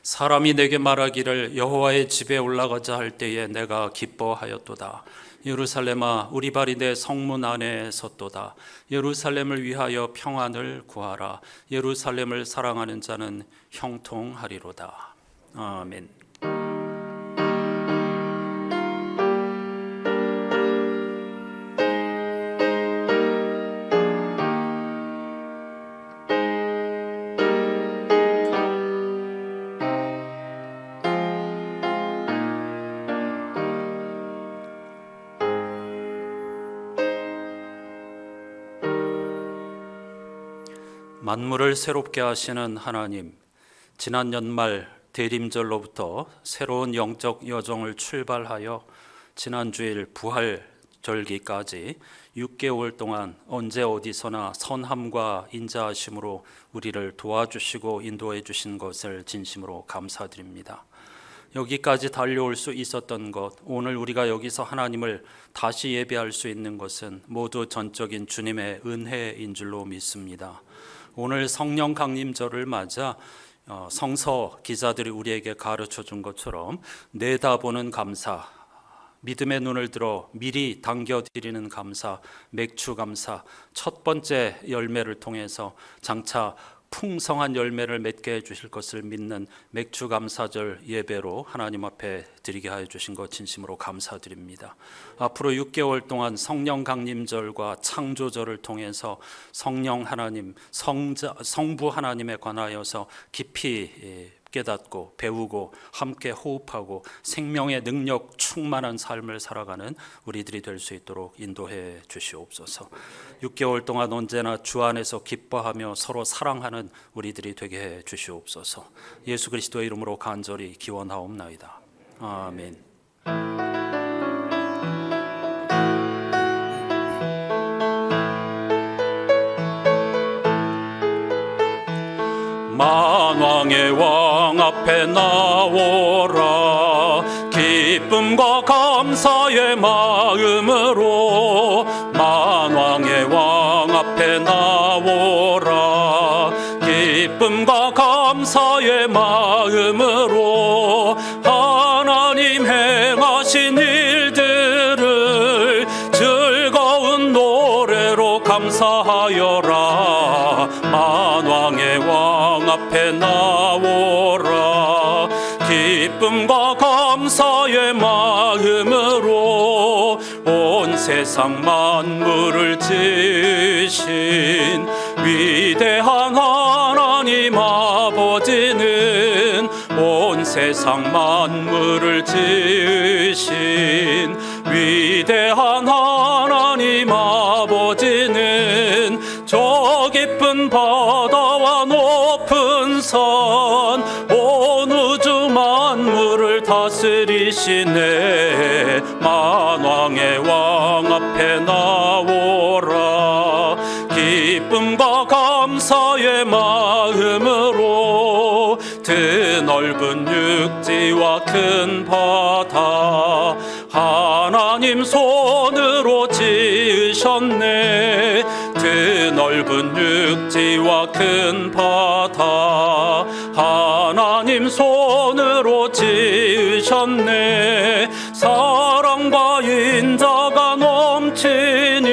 사람이 내게 말하기를 여호와의 집에 올라가자 할 때에 내가 기뻐하였도다. 예루살렘아, 우리 발이 내 성문 안에 섰도다. 예루살렘을 위하여 평안을 구하라. 예루살렘을 사랑하는 자는 형통하리로다. 아멘. 만물을 새롭게 하시는 하나님, 지난 연말 대림절로부터 새로운 영적 여정을 출발하여 지난 주일 부활절기까지 6개월 동안 언제 어디서나 선함과 인자하심으로 우리를 도와주시고 인도해 주신 것을 진심으로 감사드립니다. 여기까지 달려올 수 있었던 것, 오늘 우리가 여기서 하나님을 다시 예배할 수 있는 것은 모두 전적인 주님의 은혜인 줄로 믿습니다. 오늘 성령 강림절을 맞아 성서 기자들이 우리에게 가르쳐 준 것처럼 내다보는 감사, 믿음의 눈을 들어 미리 당겨드리는 감사, 맥주 감사, 첫 번째 열매를 통해서 장차 풍성한 열매를 맺게 해주실 것을 믿는 맥주 감사절 예배로 하나님 앞에 드리게 하여 주신 것 진심으로 감사드립니다. 앞으로 6개월 동안 성령 강림절과 창조절을 통해서 성령 하나님, 성부 하나님에 관하여서 깊이 깨닫고 배우고 함께 호흡하고 생명의 능력 충만한 삶을 살아가는 우리들이 될 수 있도록 인도해 주시옵소서. 6개월 동안 언제나 주 안에서 기뻐하며 서로 사랑하는 우리들이 되게 해 주시옵소서. 예수 그리스도의 이름으로 간절히 기원하옵나이다. 아멘. 만왕의 왕 앞에 나오라. 기쁨과 감사의 마음으로 만왕의 왕 앞에 나오라. 기쁨과 감사의 마음으로 하나님 행하신 일들을 즐거운 노래로 감사하여라. 만왕의 왕 앞에 나오라. 기쁨과 감사의 마음으로 온 세상 만물을 지으신 위대한 하나님 아버지는 온 세상 만물을 지으신 위대한 하나님 아버지는 저 깊은 바다와 높은 산 온 우주 만물을 다스리시네. 만왕의 왕 앞에 나오라. 기쁨과 감사의 마음으로 드넓은 육지와 큰 바다 하나님 손으로 지으셨네. 드넓은 육지와 큰 바다 하나님 손으로 지으셨네. 사랑과 인자가 넘치니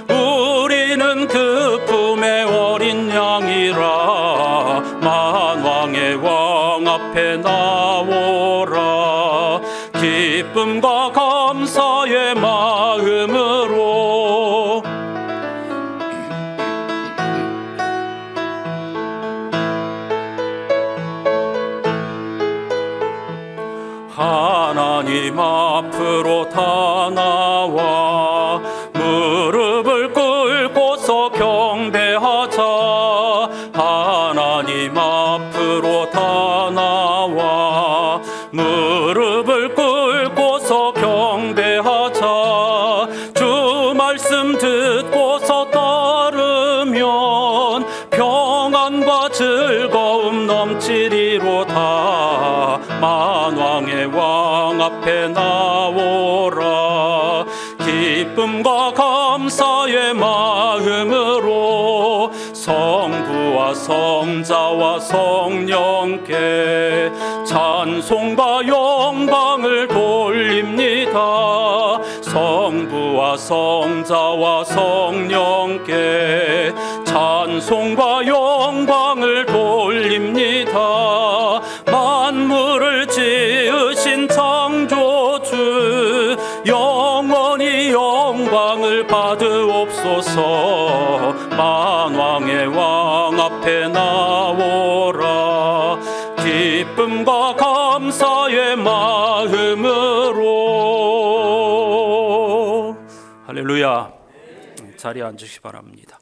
우리는 그 품의 어린 양이라. 만왕의 왕 앞에 나오라. 기쁨과 감사의 마음으로 하나님 앞으로 다 나와 무릎을 꿇고서 경배하자. 하나님 앞으로 다 나와 무릎을 꿇고서 경배하자. 주 말씀 듣고서 따르면 평안과 즐거움 넘치리로다. 만왕의 왕 앞에 나오라. 기쁨과 감사의 마음으로 성부와 성자와 성령께 찬송과 영광을 돌립니다. 성부와 성자와 성령께 찬송과 영광을 돌립니다. 만물을 지으신 창조주 영원히 영광을 받으옵소서. 만왕의 왕 앞에 나오라. 기쁨과 감사의 마음으로. 할렐루야. 자리에 앉으시기 바랍니다.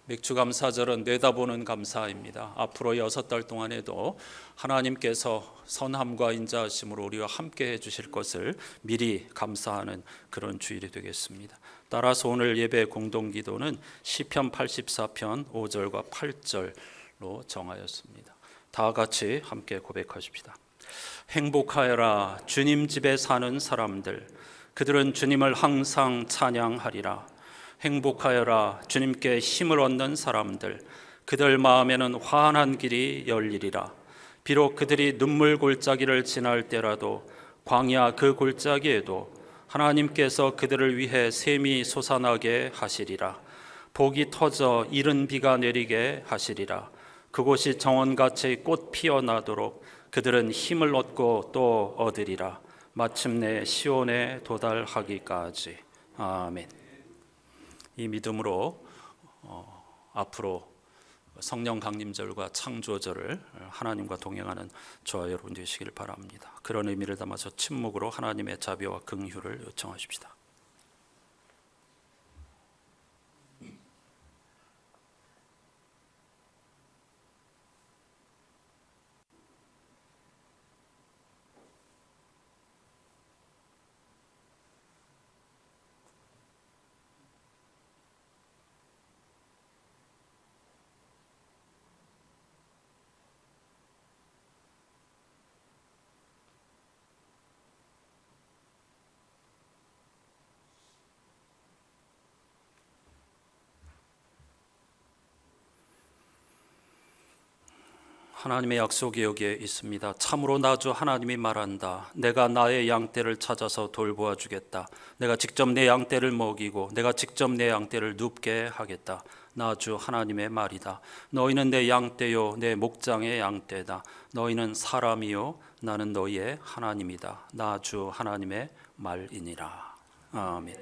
맥주감사절은 내다보는 감사입니다. 앞으로 6달 동안에도 하나님께서 선함과 인자하심으로 우리와 함께 해주실 것을 미리 감사하는 그런 주일이 되겠습니다. 따라서 오늘 예배 공동기도는 시편 84편 5절과 8절로 정하였습니다. 다 같이 함께 고백하십시다. 행복하여라 주님 집에 사는 사람들, 그들은 주님을 항상 찬양하리라. 행복하여라 주님께 힘을 얻는 사람들, 그들 마음에는 환한 길이 열리리라. 비록 그들이 눈물 골짜기를 지날 때라도 광야 그 골짜기에도 하나님께서 그들을 위해 샘이 솟아나게 하시리라. 복이 터져 이른 비가 내리게 하시리라. 그곳이 정원같이 꽃 피어나도록 그들은 힘을 얻고 또 얻으리라. 마침내 시온에 도달하기까지. 아멘. 이 믿음으로 앞으로 성령 강림절과 창조절을 하나님과 동행하는 저와 여러분 되시길 바랍니다. 그런 의미를 담아서 침묵으로 하나님의 자비와 긍휼을 요청하십시다. 하나님의 약속이 여기에 있습니다. 참으로 나 주 하나님이 말한다. 내가 나의 양떼를 찾아서 돌보아 주겠다. 내가 직접 내 양떼를 먹이고 내가 직접 내 양떼를 눕게 하겠다. 나 주 하나님의 말이다. 너희는 내 양떼요 내 목장의 양떼다. 너희는 사람이요 나는 너희의 하나님이다. 나 주 하나님의 말이니라. 아멘.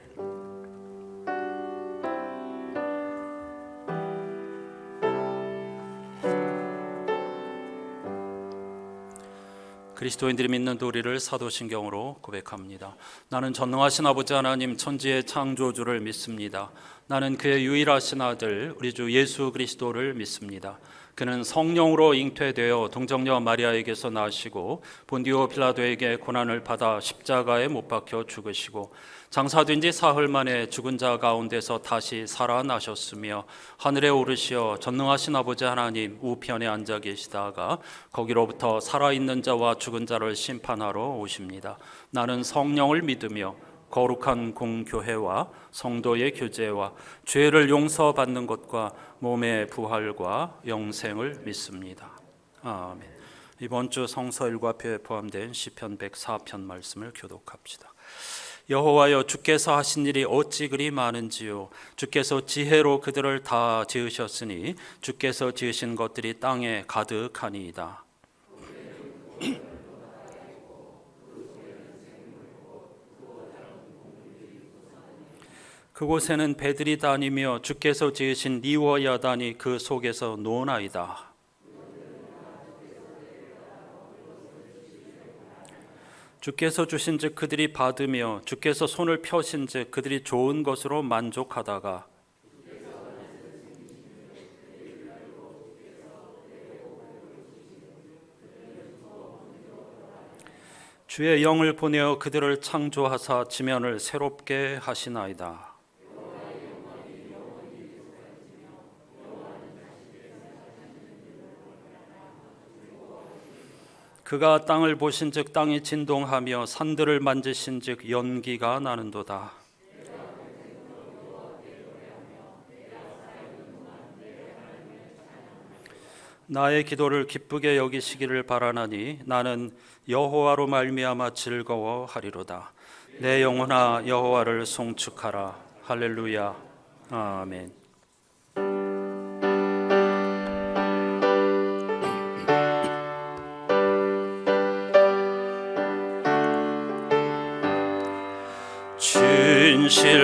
그리스도인들이 믿는 도리를 사도신경으로 고백합니다. 나는 전능하신 아버지 하나님 천지의 창조주를 믿습니다. 나는 그의 유일하신 아들 우리 주 예수 그리스도를 믿습니다. 그는 성령으로 잉태되어 동정녀 마리아에게서 나시고 본디오 빌라도에게 고난을 받아 십자가에 못 박혀 죽으시고 장사된 지 사흘 만에 죽은 자 가운데서 다시 살아나셨으며 하늘에 오르시어 전능하신 아버지 하나님 우편에 앉아 계시다가 거기로부터 살아있는 자와 죽은 자를 심판하러 오십니다. 나는 성령을 믿으며 거룩한 공교회와 성도의 교제와 죄를 용서받는 것과 몸의 부활과 영생을 믿습니다. 아멘. 이번 주 성서 일과표에 포함된 시편 104편 말씀을 교독합시다. 여호와여 주께서 하신 일이 어찌 그리 많은지요. 주께서 지혜로 그들을 다 지으셨으니 주께서 지으신 것들이 땅에 가득하니이다. 그곳에는 배들이 다니며 주께서 지으신 리워야단이 그 속에서 노나이다. 주께서 주신즉 그들이 받으며 주께서 손을 펴신즉 그들이 좋은 것으로 만족하다가 주의 영을 보내어 그들을 창조하사 지면을 새롭게 하시나이다. 그가 땅을 보신즉 땅이 진동하며 산들을 만지신즉 연기가 나는도다. 나의 기도를 기쁘게 여기시기를 바라나니 나는 여호와로 말미암아 즐거워하리로다. 내 영혼아 여호와를 송축하라. 할렐루야. 아멘.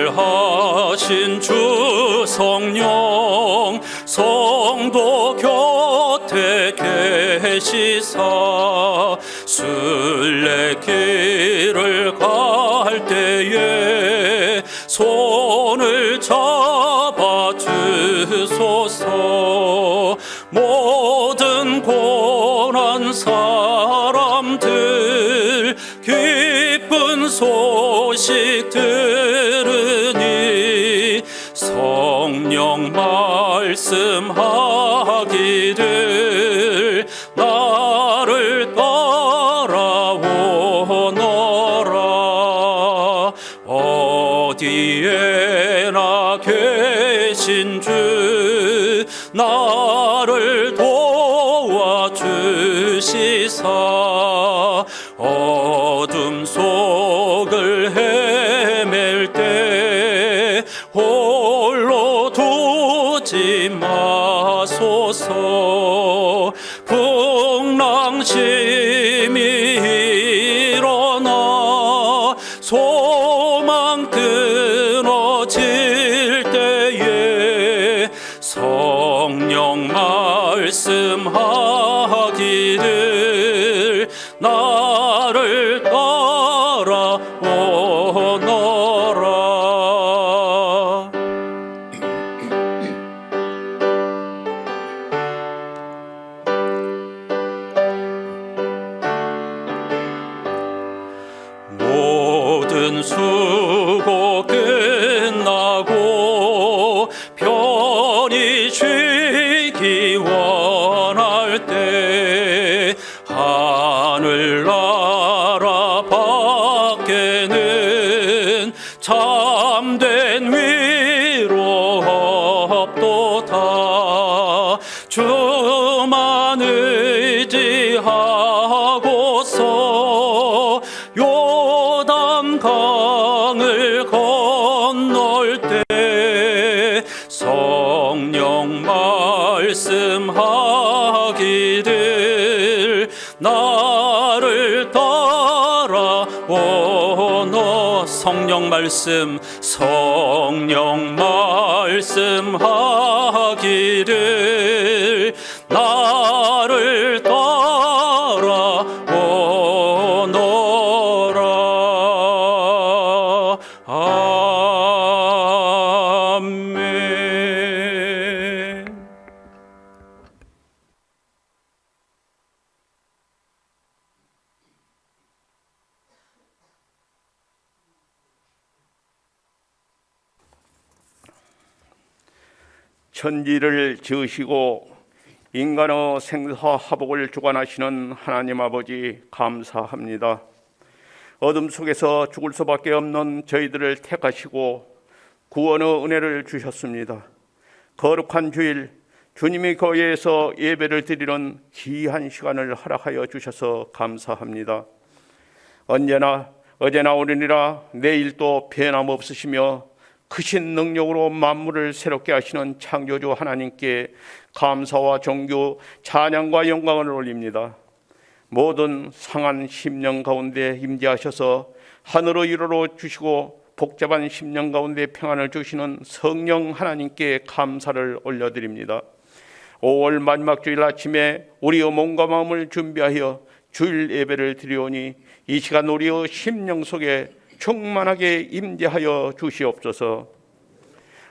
진실하신 주 성령 성도 곁에 계시사 순례길을 갈 때에 손을 잡아 주소서. 모든 고난 사람들 기쁜 소식 들으니 성령 말씀하기를 나를 따라오너라. 어디에나 계신 주 나를 도와주시사 어둠 속을 헤맬 때 홀로 두지 마소서. 풍랑심이 일어나 소망 끊어질 때에 성령 말씀하기를 나를 따라오너라. 모든 수고 끝나고 편히 쉬기 원할 때 하늘나라 밖에는 참된 위로 없도다. 주만 의지하고서 요단강을 건널 때 성령 말씀하기를 나를 따라오너. 성령 말씀하기를 나를 따라오너라. 아멘. 천지를 지으시고 인간의 생사화복을 주관하시는 하나님 아버지 감사합니다. 어둠 속에서 죽을 수밖에 없는 저희들을 택하시고 구원의 은혜를 주셨습니다. 거룩한 주일 주님의 교회에서 예배를 드리는 귀한 시간을 허락하여 주셔서 감사합니다. 언제나 어제나 오늘이라 내일도 변함없으시며 크신 능력으로 만물을 새롭게 하시는 창조주 하나님께 감사와 존귀, 찬양과 영광을 올립니다. 모든 상한 심령 가운데 임재하셔서 하늘의 위로로 주시고 복잡한 심령 가운데 평안을 주시는 성령 하나님께 감사를 올려드립니다. 5월 마지막 주일 아침에 우리의 몸과 마음을 준비하여 주일 예배를 드리오니 이 시간 우리의 심령 속에 충만하게 임재하여 주시옵소서.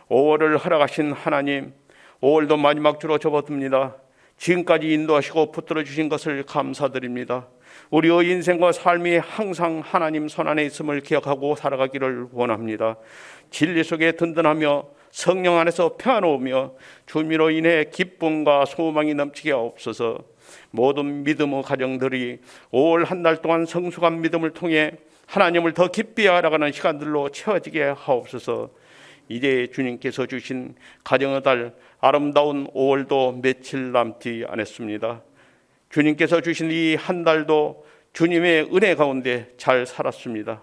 5월을 허락하신 하나님, 5월도 마지막 주로 접어듭니다. 지금까지 인도하시고 붙들어 주신 것을 감사드립니다. 우리의 인생과 삶이 항상 하나님 손안에 있음을 기억하고 살아가기를 원합니다. 진리 속에 든든하며 성령 안에서 평안오며 주님으로 인해 기쁨과 소망이 넘치게 하옵소서. 모든 믿음의 가정들이 5월 한 달 동안 성숙한 믿음을 통해 하나님을 더 깊이 알아가는 시간들로 채워지게 하옵소서. 이제 주님께서 주신 가정의 달 아름다운 5월도 며칠 남지 않았습니다. 주님께서 주신 이 한 달도 주님의 은혜 가운데 잘 살았습니다.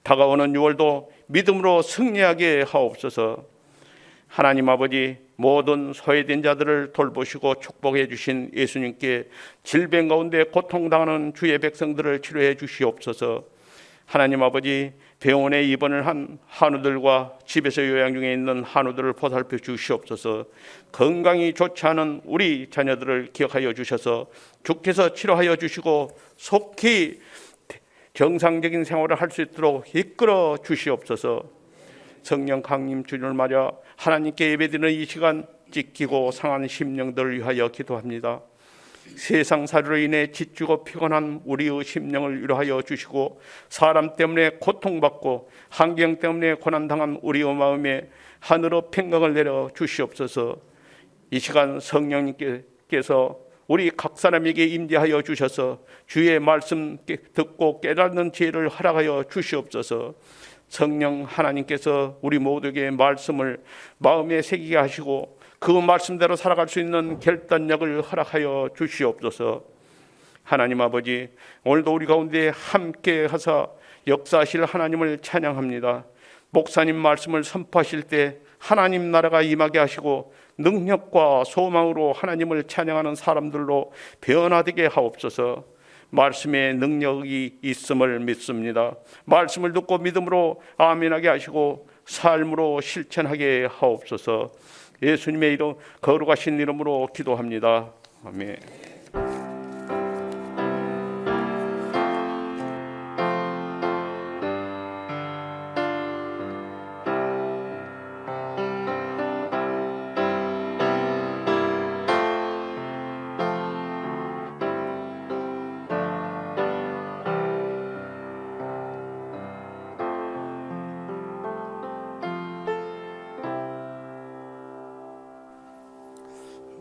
다가오는 6월도 믿음으로 승리하게 하옵소서. 하나님 아버지, 모든 소외된 자들을 돌보시고 축복해 주신 예수님께 질병 가운데 고통당하는 주의 백성들을 치료해 주시옵소서. 하나님 아버지, 병원에 입원을 한 한우들과 집에서 요양 중에 있는 한우들을 보살펴 주시옵소서. 건강이 좋지 않은 우리 자녀들을 기억하여 주셔서 주께서 치료하여 주시고 속히 정상적인 생활을 할 수 있도록 이끌어 주시옵소서. 성령 강림 주님을 맞아 하나님께 예배드리는 이 시간 찢기고 상한 심령들을 위하여 기도합니다. 세상 사료로 인해 지치고 피곤한 우리의 심령을 위로하여 주시고 사람 때문에 고통받고 환경 때문에 고난당한 우리의 마음에 하늘의 평강을 내려 주시옵소서. 이 시간 성령님께서 우리 각 사람에게 임재하여 주셔서 주의 말씀 듣고 깨닫는 지혜를 허락하여 주시옵소서. 성령 하나님께서 우리 모두에게 말씀을 마음에 새기게 하시고 그 말씀대로 살아갈 수 있는 결단력을 허락하여 주시옵소서. 하나님 아버지, 오늘도 우리 가운데 함께 하사 역사하실 하나님을 찬양합니다. 목사님 말씀을 선포하실 때 하나님 나라가 임하게 하시고 능력과 소망으로 하나님을 찬양하는 사람들로 변화되게 하옵소서. 말씀에 능력이 있음을 믿습니다. 말씀을 듣고 믿음으로 아멘하게 하시고 삶으로 실천하게 하옵소서. 예수님의 이름 거룩하신 이름으로 기도합니다. 아멘.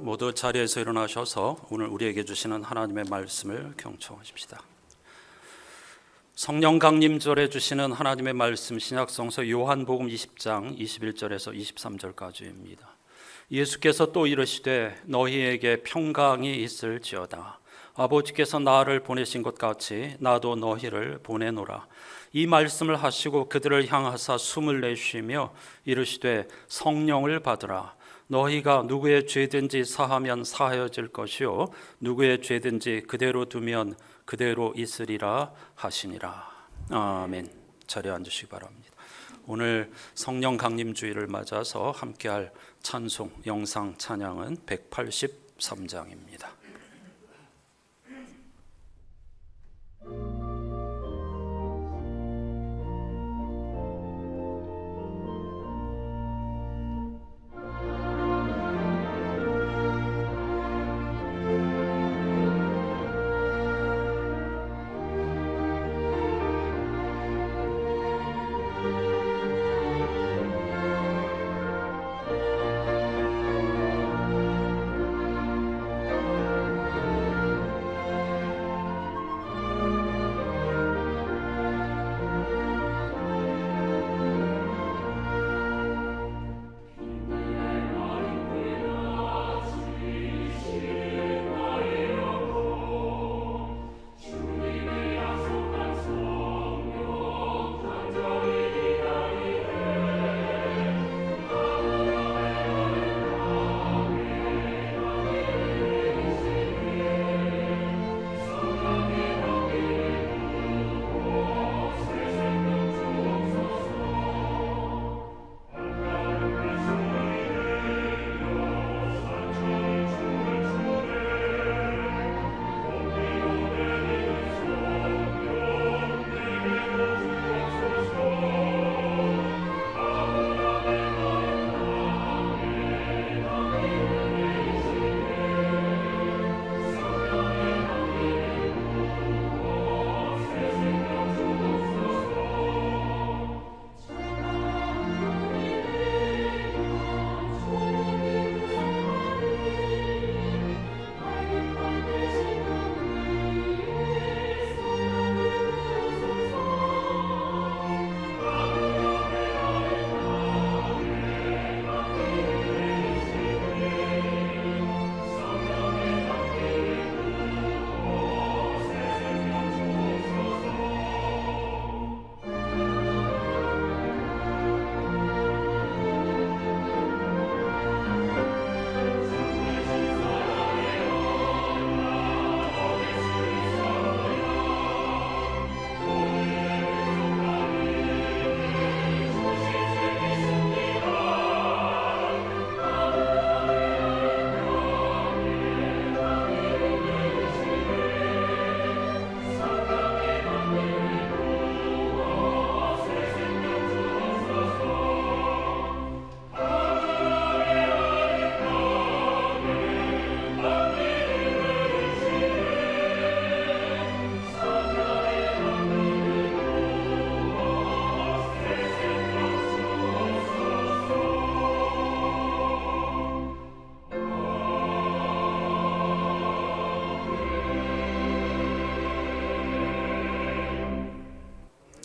모두 자리에서 일어나셔서 오늘 우리에게 주시는 하나님의 말씀을 경청하십시다. 성령 강림절에 주시는 하나님의 말씀 신약성서 요한복음 20장 21절에서 23절까지입니다. 예수께서 또 이르시되 너희에게 평강이 있을지어다. 아버지께서 나를 보내신 것 같이 나도 너희를 보내노라. 이 말씀을 하시고 그들을 향하사 숨을 내쉬며 이르시되 성령을 받으라. 너희가 누구의 죄든지 사하면 사하여질 것이요 누구의 죄든지 그대로 두면 그대로 있으리라 하시니라. 아멘. 자리에 앉으시기 바랍니다. 오늘 성령 강림주일을 맞아서 함께할 찬송 영상 찬양은 183장입니다.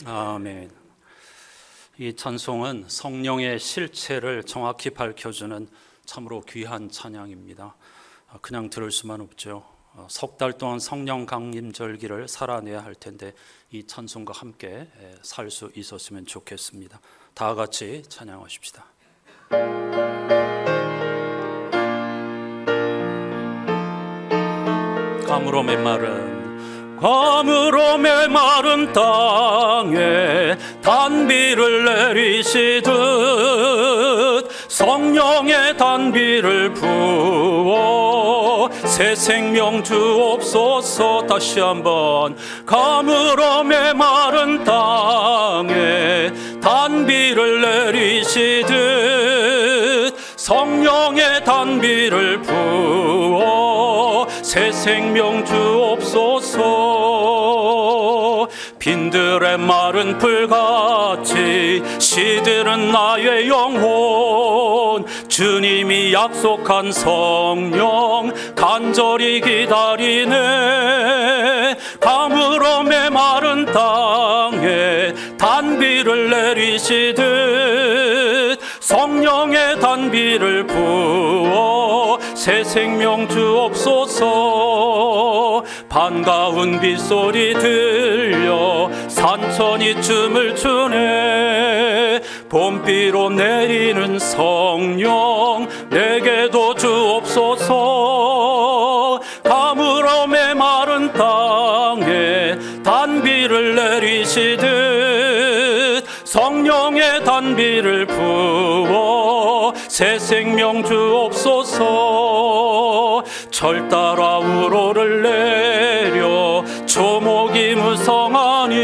아멘. 이 찬송은 성령의 실체를 정확히 밝혀주는 참으로 귀한 찬양입니다. 그냥 들을 수만 없죠. 석 달 동안 성령 강림절기를 살아내야 할 텐데 이 찬송과 함께 살 수 있었으면 좋겠습니다. 다 같이 찬양하십시다. 가물어 메마른 땅에 단비를 내리시듯 성령의 단비를 부어 새 생명 주옵소서. 다시 한번 가물어 메마른 땅에 단비를 내리시듯 성령의 단비를 부어 새 생명 주옵소서. 빈들의 마른 풀같이 시들은 나의 영혼 주님이 약속한 성령 간절히 기다리네. 가물어 메마른 땅에 단비를 내리시듯 성령의 단비를 부어 새 생명 주옵소서. 반가운 빗소리 들려 산천이 춤을 추네. 봄비로 내리는 성령 내게도 주옵소서. 가물어 메마른 땅에 단비를 내리시듯 성령의 단비를 부어 새 생명 주옵소서. 철 따라 우로를 내려 조목이 무성하니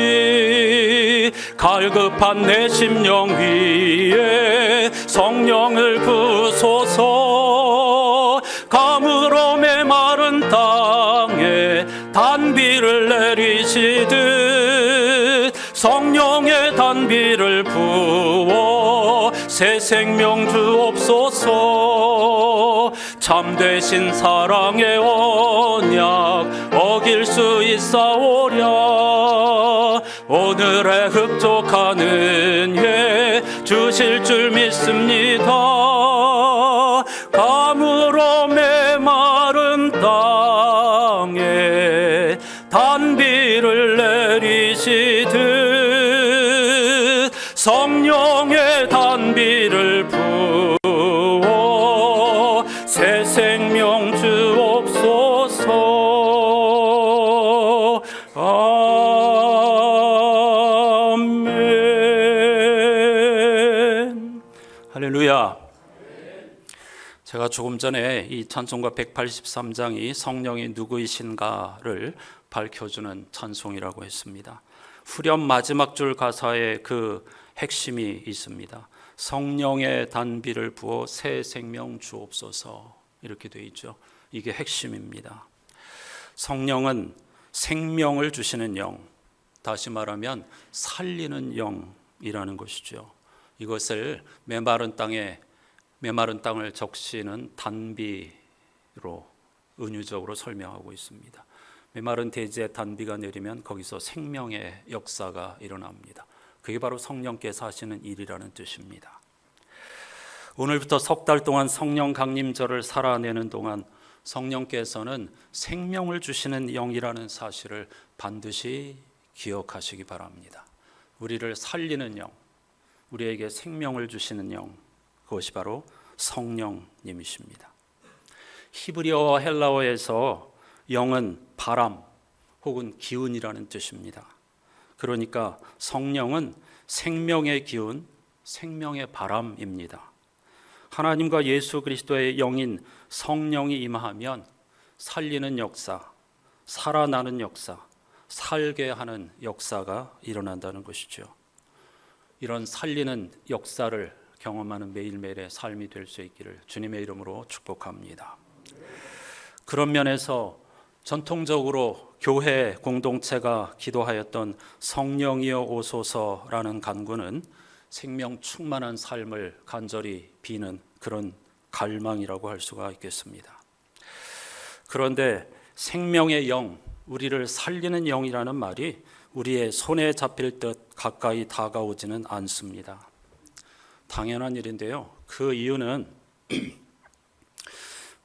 갈급한 내 심령 위에 성령을 부소서. 가물어 메마른 땅에 단비를 내리시듯 성령의 단비를 부어 새 생명 주옵소서. 참되신 사랑의 언약 어길 수 있사오랴. 오늘의 흡족한 은혜 주실 줄 믿습니다. 가물어 메마른 땅에 단비를 내리시듯 성령의 단비를 부어 새 생명 주옵소서. 아멘. 할렐루야. 제가 조금 전에 이 찬송가 183장이 성령이 누구이신가를 밝혀주는 찬송이라고 했습니다. 후렴 마지막 줄 가사에 그 핵심이 있습니다. 성령의 단비를 부어 새 생명 주옵소서. 이렇게 되어 있죠. 이게 핵심입니다. 성령은 생명을 주시는 영, 다시 말하면 살리는 영이라는 것이죠. 이것을 메마른 땅을 적시는 단비로 은유적으로 설명하고 있습니다. 메마른 대지에 단비가 내리면 거기서 생명의 역사가 일어납니다. 그게 바로 성령께서 하시는 일이라는 뜻입니다. 오늘부터 석 달 동안 성령 강림절을 살아내는 동안 성령께서는 생명을 주시는 영이라는 사실을 반드시 기억하시기 바랍니다. 우리를 살리는 영, 우리에게 생명을 주시는 영, 그것이 바로 성령님이십니다. 히브리어와 헬라어에서 영은 바람 혹은 기운이라는 뜻입니다. 그러니까 성령은 생명의 기운, 생명의 바람입니다. 하나님과 예수 그리스도의 영인 성령이 임하면 살리는 역사, 살아나는 역사, 살게 하는 역사가 일어난다는 것이죠. 이런 살리는 역사를 경험하는 매일매일의 삶이 될 수 있기를 주님의 이름으로 축복합니다. 그런 면에서 전통적으로 교회 공동체가 기도하였던 성령이여 오소서라는 간구는 생명 충만한 삶을 간절히 비는 그런 갈망이라고 할 수가 있겠습니다. 그런데 생명의 영, 우리를 살리는 영이라는 말이 우리의 손에 잡힐 듯 가까이 다가오지는 않습니다. 당연한 일인데요. 그 이유는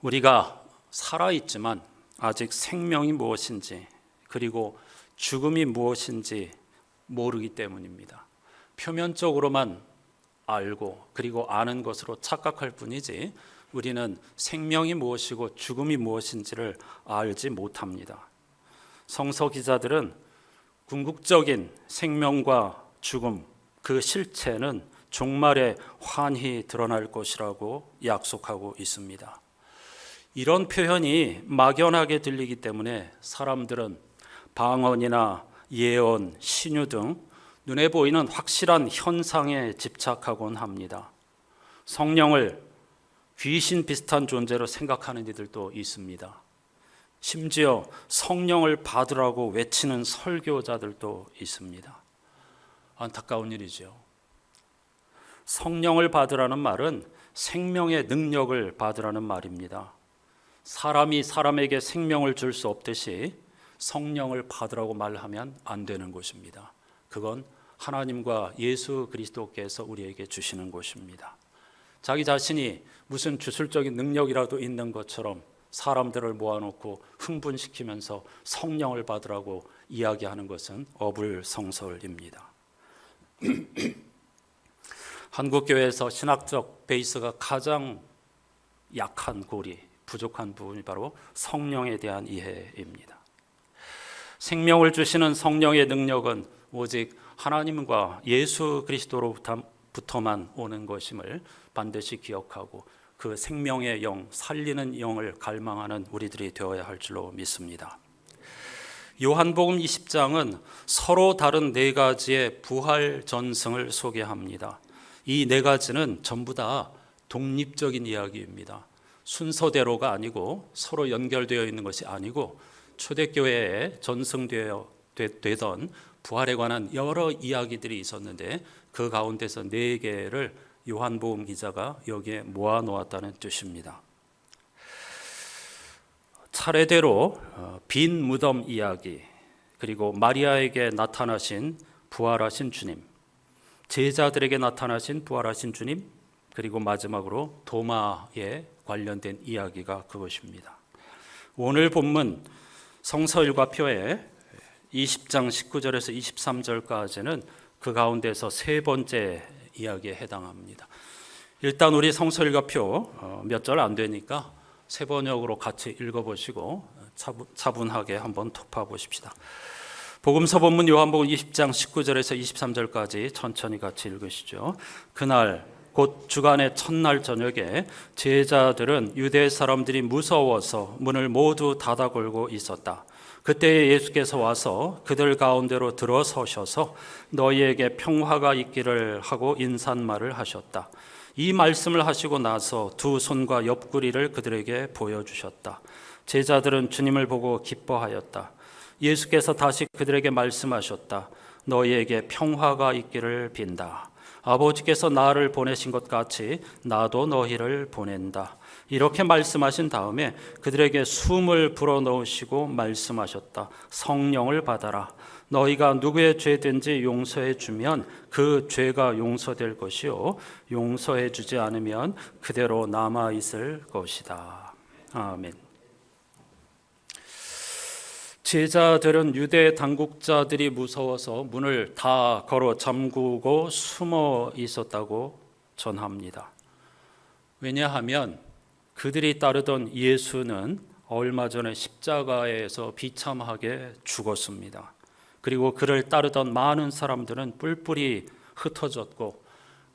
우리가 살아있지만 아직 생명이 무엇인지 그리고 죽음이 무엇인지 모르기 때문입니다. 표면적으로만 알고 그리고 아는 것으로 착각할 뿐이지 우리는 생명이 무엇이고 죽음이 무엇인지를 알지 못합니다. 성서 기자들은 궁극적인 생명과 죽음, 그 실체는 종말에 환히 드러날 것이라고 약속하고 있습니다. 이런 표현이 막연하게 들리기 때문에 사람들은 방언이나 예언, 신유 등 눈에 보이는 확실한 현상에 집착하곤 합니다. 성령을 귀신 비슷한 존재로 생각하는 이들도 있습니다. 심지어 성령을 받으라고 외치는 설교자들도 있습니다. 안타까운 일이죠. 성령을 받으라는 말은 생명의 능력을 받으라는 말입니다. 사람이 사람에게 생명을 줄 수 없듯이 성령을 받으라고 말하면 안 되는 것입니다. 그건 하나님과 예수 그리스도께서 우리에게 주시는 것입니다. 자기 자신이 무슨 주술적인 능력이라도 있는 것처럼 사람들을 모아놓고 흥분시키면서 성령을 받으라고 이야기하는 것은 어불성설입니다. 한국교회에서 신학적 베이스가 가장 약한 고리, 부족한 부분이 바로 성령에 대한 이해입니다. 생명을 주시는 성령의 능력은 오직 하나님과 예수 그리스도로부터만 오는 것임을 반드시 기억하고 그 생명의 영, 살리는 영을 갈망하는 우리들이 되어야 할 줄로 믿습니다. 요한복음 20장은 서로 다른 네 가지의 부활 전승을 소개합니다. 이 네 가지는 전부 다 독립적인 이야기입니다. 순서대로가 아니고 서로 연결되어 있는 것이 아니고 초대교회에 전승되던 부활에 관한 여러 이야기들이 있었는데 그 가운데서 네 개를 요한복음 기자가 여기에 모아놓았다는 뜻입니다. 차례대로 빈 무덤 이야기, 그리고 마리아에게 나타나신 부활하신 주님, 제자들에게 나타나신 부활하신 주님, 그리고 마지막으로 도마에 관련된 이야기가 그것입니다. 오늘 본문 성서일과표의 20장 19절에서 23절까지는 그 가운데서 세 번째 이야기에 해당합니다. 일단 우리 성서일과표 몇 절 안 되니까 세 번역으로 같이 읽어보시고 차분하게 한번 톱파보십시다. 복음서 본문 요한복음 20장 19절에서 23절까지 천천히 같이 읽으시죠. 그날 곧 주간의 첫날 저녁에 제자들은 유대 사람들이 무서워서 문을 모두 닫아 걸고 있었다. 그때 예수께서 와서 그들 가운데로 들어서셔서 너희에게 평화가 있기를 하고 인사말을 하셨다. 이 말씀을 하시고 나서 두 손과 옆구리를 그들에게 보여주셨다. 제자들은 주님을 보고 기뻐하였다. 예수께서 다시 그들에게 말씀하셨다. 너희에게 평화가 있기를 빈다. 아버지께서 나를 보내신 것 같이 나도 너희를 보낸다. 이렇게 말씀하신 다음에 그들에게 숨을 불어넣으시고 말씀하셨다. 성령을 받아라. 너희가 누구의 죄든지 용서해 주면 그 죄가 용서될 것이요 용서해 주지 않으면 그대로 남아 있을 것이다. 아멘. 제자들은 유대 당국자들이 무서워서 문을 다 걸어 잠그고 숨어 있었다고 전합니다. 왜냐하면 그들이 따르던 예수는 얼마 전에 십자가에서 비참하게 죽었습니다. 그리고 그를 따르던 많은 사람들은 뿔뿔이 흩어졌고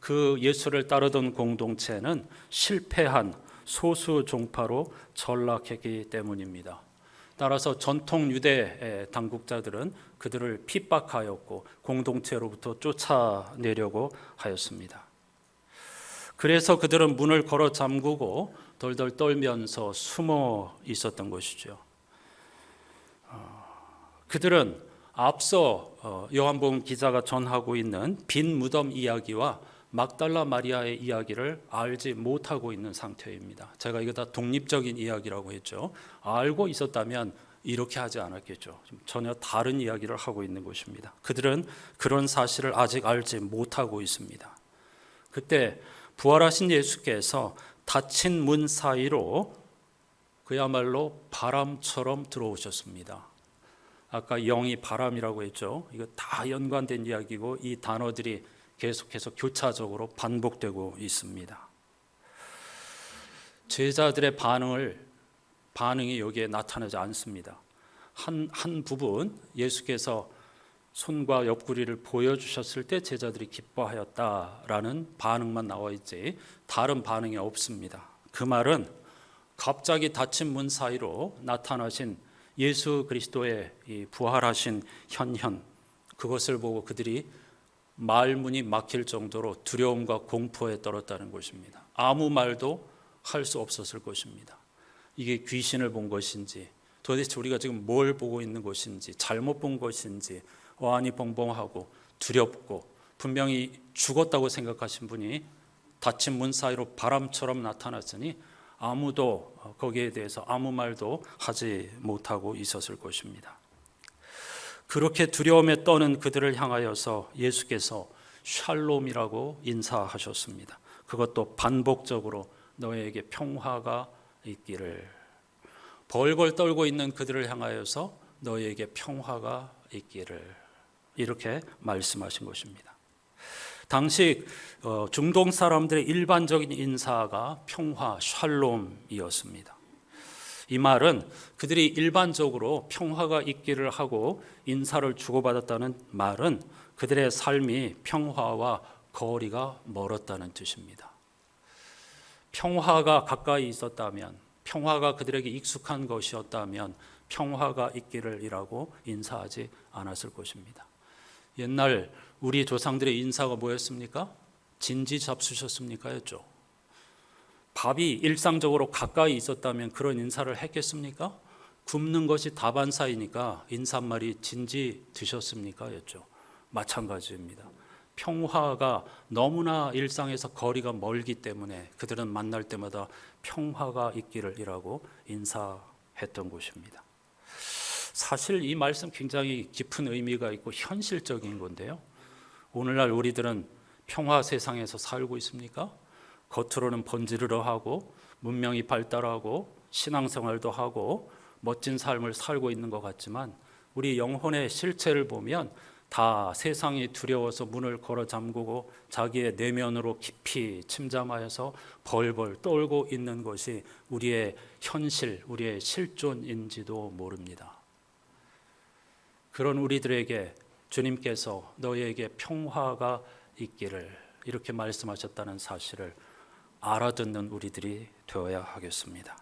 그 예수를 따르던 공동체는 실패한 소수 종파로 전락했기 때문입니다. 따라서 전통 유대 당국자들은 그들을 핍박하였고 공동체로부터 쫓아내려고 하였습니다. 그래서 그들은 문을 걸어 잠그고 덜덜 떨면서 숨어 있었던 것이죠. 그들은 앞서 요한복음 기자가 전하고 있는 빈 무덤 이야기와 막달라 마리아의 이야기를 알지 못하고 있는 상태입니다. 제가 이거 다 독립적인 이야기라고 했죠. 알고 있었다면 이렇게 하지 않았겠죠. 전혀 다른 이야기를 하고 있는 것입니다. 그들은 그런 사실을 아직 알지 못하고 있습니다. 그때 부활하신 예수께서 닫힌 문 사이로 그야말로 바람처럼 들어오셨습니다. 아까 영이 바람이라고 했죠. 이거 다 연관된 이야기고 이 단어들이 계속해서 교차적으로 반복되고 있습니다. 제자들의 반응이 여기에 나타나지 않습니다. 한 부분 예수께서 손과 옆구리를 보여주셨을 때 제자들이 기뻐하였다라는 반응만 나와 있지 다른 반응이 없습니다. 그 말은 갑자기 닫힌 문 사이로 나타나신 예수 그리스도의 이 부활하신 현현, 그것을 보고 그들이 말문이 막힐 정도로 두려움과 공포에 떨었다는 것입니다. 아무 말도 할 수 없었을 것입니다. 이게 귀신을 본 것인지, 도대체 우리가 지금 뭘 보고 있는 것인지, 잘못 본 것인지 어안이 벙벙하고 두렵고 분명히 죽었다고 생각하신 분이 닫힌 문 사이로 바람처럼 나타났으니 아무도 거기에 대해서 아무 말도 하지 못하고 있었을 것입니다. 그렇게 두려움에 떠는 그들을 향하여서 예수께서 샬롬이라고 인사하셨습니다. 그것도 반복적으로 너희에게 평화가 있기를. 벌벌 떨고 있는 그들을 향하여서 너희에게 평화가 있기를, 이렇게 말씀하신 것입니다. 당시 중동 사람들의 일반적인 인사가 평화, 샬롬이었습니다. 이 말은 그들이 일반적으로 평화가 있기를 하고 인사를 주고받았다는 말은 그들의 삶이 평화와 거리가 멀었다는 뜻입니다. 평화가 가까이 있었다면, 평화가 그들에게 익숙한 것이었다면 평화가 있기를이라고 인사하지 않았을 것입니다. 옛날 우리 조상들의 인사가 뭐였습니까? 진지 잡수셨습니까? 였죠. 밥이 일상적으로 가까이 있었다면 그런 인사를 했겠습니까? 굶는 것이 다반사이니까 인사말이 진지 드셨습니까? 였죠. 마찬가지입니다. 평화가 너무나 일상에서 거리가 멀기 때문에 그들은 만날 때마다 평화가 있기를이라고 인사했던 것입니다. 사실 이 말씀 굉장히 깊은 의미가 있고 현실적인 건데요. 오늘날 우리들은 평화 세상에서 살고 있습니까? 겉으로는 번지르르하고 문명이 발달하고 신앙생활도 하고 멋진 삶을 살고 있는 것 같지만 우리 영혼의 실체를 보면 다 세상이 두려워서 문을 걸어 잠그고 자기의 내면으로 깊이 침잠하여서 벌벌 떨고 있는 것이 우리의 현실, 우리의 실존인지도 모릅니다. 그런 우리들에게 주님께서 너희에게 평화가 있기를 이렇게 말씀하셨다는 사실을 알아듣는 우리들이 되어야 하겠습니다.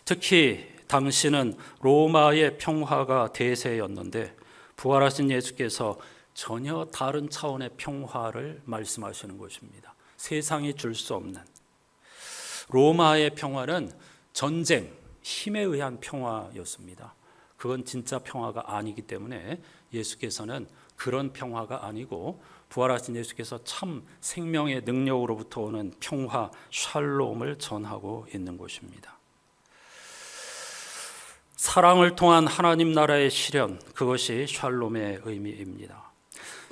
특히 당시는 로마의 평화가 대세였는데 부활하신 예수께서 전혀 다른 차원의 평화를 말씀하시는 것입니다. 세상이 줄 수 없는 로마의 평화는 전쟁, 힘에 의한 평화였습니다. 그건 진짜 평화가 아니기 때문에 예수께서는 그런 평화가 아니고 부활하신 예수께서 참 생명의 능력으로부터 오는 평화, 샬롬을 전하고 있는 것입니다. 사랑을 통한 하나님 나라의 실현, 그것이 샬롬의 의미입니다.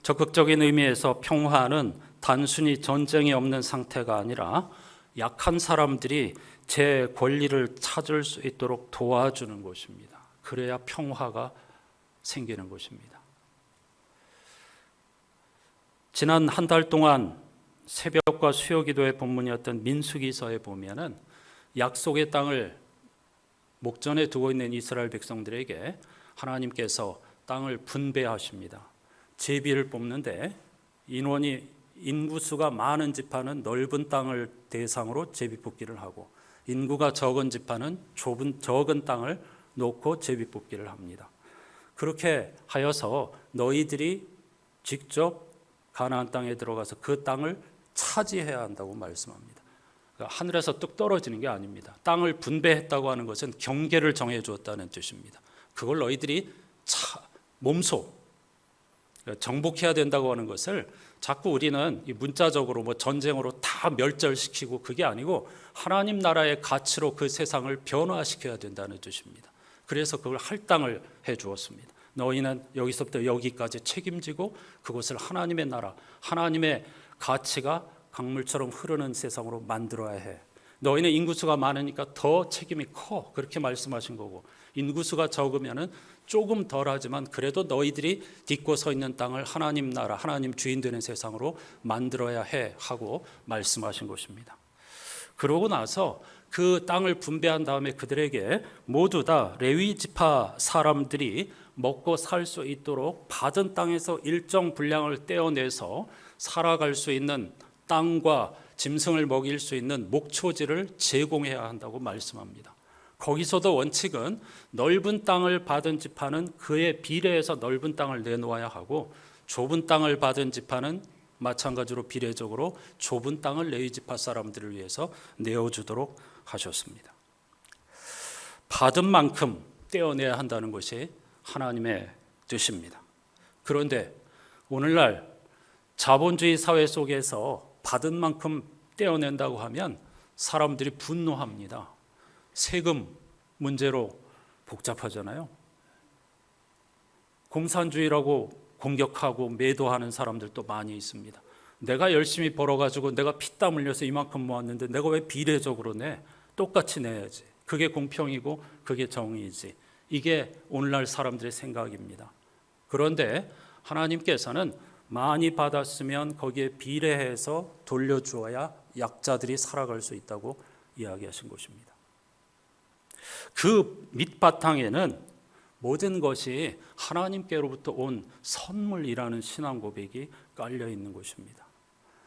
적극적인 의미에서 평화는 단순히 전쟁이 없는 상태가 아니라 약한 사람들이 제 권리를 찾을 수 있도록 도와주는 것입니다. 그래야 평화가 생기는 것입니다. 지난 한 달 동안 새벽과 수요기도의 본문이었던 민수기서에 보면은 약속의 땅을 목전에 두고 있는 이스라엘 백성들에게 하나님께서 땅을 분배하십니다. 제비를 뽑는데 인구수가 많은 지파는 넓은 땅을 대상으로 제비 뽑기를 하고 인구가 적은 지파는 적은 땅을 놓고 제비 뽑기를 합니다. 그렇게 하여서 너희들이 직접 가나안 땅에 들어가서 그 땅을 차지해야 한다고 말씀합니다. 그러니까 하늘에서 뚝 떨어지는 게 아닙니다. 땅을 분배했다고 하는 것은 경계를 정해 주었다는 뜻입니다. 그걸 너희들이 몸소 정복해야 된다고 하는 것을 자꾸 우리는 이 문자적으로 뭐 전쟁으로 다 멸절시키고 그게 아니고 하나님 나라의 가치로 그 세상을 변화시켜야 된다는 뜻입니다. 그래서 그걸 할당을 해 주었습니다. 너희는 여기서부터 여기까지 책임지고 그것을 하나님의 나라, 하나님의 가치가 강물처럼 흐르는 세상으로 만들어야 해. 너희는 인구수가 많으니까 더 책임이 커. 그렇게 말씀하신 거고, 인구수가 적으면은 조금 덜하지만 그래도 너희들이 딛고 서 있는 땅을 하나님 나라, 하나님 주인 되는 세상으로 만들어야 해 하고 말씀하신 것입니다. 그러고 나서 그 땅을 분배한 다음에 그들에게 모두 다 레위 지파 사람들이 먹고 살 수 있도록 받은 땅에서 일정 분량을 떼어내서 살아갈 수 있는 땅과 짐승을 먹일 수 있는 목초지를 제공해야 한다고 말씀합니다. 거기서도 원칙은 넓은 땅을 받은 지파는 그에 비례해서 넓은 땅을 내놓아야 하고, 좁은 땅을 받은 지파는 마찬가지로 비례적으로 좁은 땅을 레위 지파 사람들을 위해서 내어주도록 하셨습니다. 받은 만큼 떼어내야 한다는 것이 하나님의 뜻입니다. 그런데 오늘날 자본주의 사회 속에서 받은 만큼 떼어낸다고 하면 사람들이 분노합니다. 세금 문제로 복잡하잖아요. 공산주의라고 공격하고 매도하는 사람들도 많이 있습니다. 내가 열심히 벌어가지고 내가 피땀 흘려서 이만큼 모았는데 내가 왜 비례적으로 내? 똑같이 내야지. 그게 공평이고 그게 정의이지. 이게 오늘날 사람들의 생각입니다. 그런데 하나님께서는 많이 받았으면 거기에 비례해서 돌려주어야 약자들이 살아갈 수 있다고 이야기하신 것입니다. 그 밑바탕에는 모든 것이 하나님께로부터 온 선물이라는 신앙 고백이 깔려 있는 것입니다.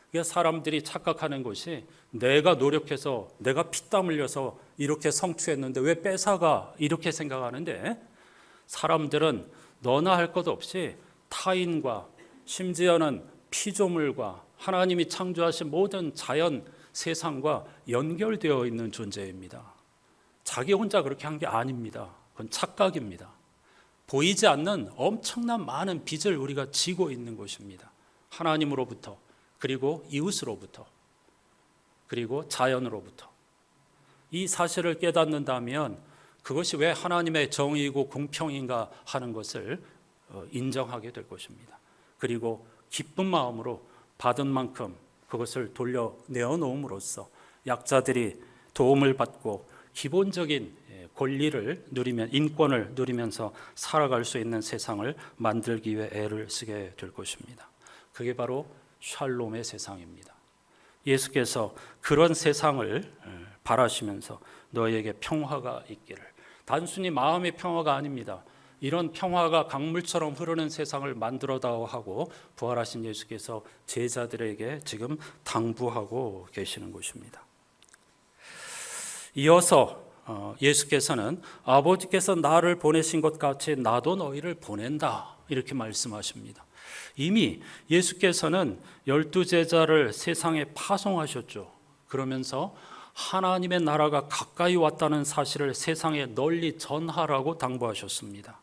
그러니까 사람들이 착각하는 것이 내가 노력해서 내가 피땀 흘려서 이렇게 성취했는데 왜 뺏어가, 이렇게 생각하는데, 사람들은 너나 할 것 없이 타인과 심지어는 피조물과 하나님이 창조하신 모든 자연 세상과 연결되어 있는 존재입니다. 자기 혼자 그렇게 한 게 아닙니다. 그건 착각입니다. 보이지 않는 엄청난 많은 빚을 우리가 지고 있는 것입니다. 하나님으로부터, 그리고 이웃으로부터, 그리고 자연으로부터. 이 사실을 깨닫는다면 그것이 왜 하나님의 정의이고 공평인가 하는 것을 인정하게 될 것입니다. 그리고 기쁜 마음으로 받은 만큼 그것을 돌려내어 놓음으로써 약자들이 도움을 받고 기본적인 권리를 누리면, 인권을 누리면서 살아갈 수 있는 세상을 만들기 위해 애를 쓰게 될 것입니다. 그게 바로 샬롬의 세상입니다. 예수께서 그런 세상을 바라시면서 너희에게 평화가 있기를, 단순히 마음의 평화가 아닙니다. 이런 평화가 강물처럼 흐르는 세상을 만들어다오 하고 부활하신 예수께서 제자들에게 지금 당부하고 계시는 것입니다. 이어서 예수께서는 아버지께서 나를 보내신 것 같이 나도 너희를 보낸다, 이렇게 말씀하십니다. 이미 예수께서는 12제자를 세상에 파송하셨죠. 그러면서 하나님의 나라가 가까이 왔다는 사실을 세상에 널리 전하라고 당부하셨습니다.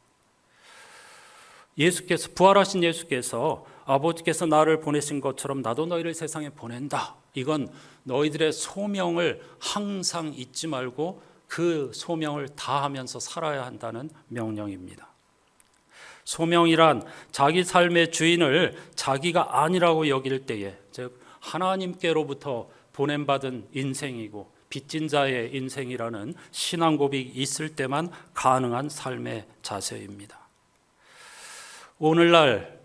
예수께서, 부활하신 예수께서 아버지께서 나를 보내신 것처럼 나도 너희를 세상에 보낸다. 이건 너희들의 소명을 항상 잊지 말고 그 소명을 다하면서 살아야 한다는 명령입니다. 소명이란 자기 삶의 주인을 자기가 아니라고 여길 때에, 즉 하나님께로부터 보냄받은 인생이고 빚진 자의 인생이라는 신앙 고백이 있을 때만 가능한 삶의 자세입니다. 오늘날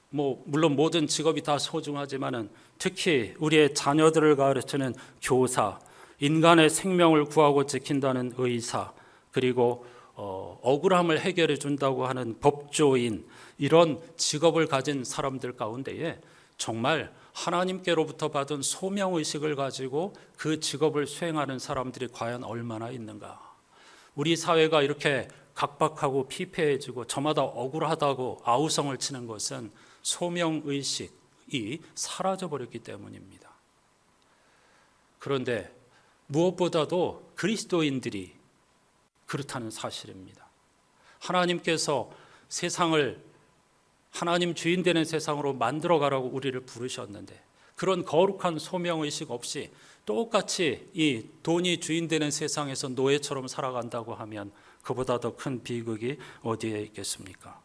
물론 모든 직업이 다 소중하지만은 특히 우리의 자녀들을 가르치는 교사, 인간의 생명을 구하고 지킨다는 의사, 그리고 억울함을 해결해 준다고 하는 법조인, 이런 직업을 가진 사람들 가운데에 정말 하나님께로부터 받은 소명의식을 가지고 그 직업을 수행하는 사람들이 과연 얼마나 있는가. 우리 사회가 이렇게 각박하고 피폐해지고 저마다 억울하다고 아우성을 치는 것은 소명의식이 사라져버렸기 때문입니다. 그런데 무엇보다도 그리스도인들이 그렇다는 사실입니다. 하나님께서 세상을 하나님 주인 되는 세상으로 만들어 가라고 우리를 부르셨는데, 그런 거룩한 소명의식 없이 똑같이 이 돈이 주인 되는 세상에서 노예처럼 살아간다고 하면 그보다 더 큰 비극이 어디에 있겠습니까?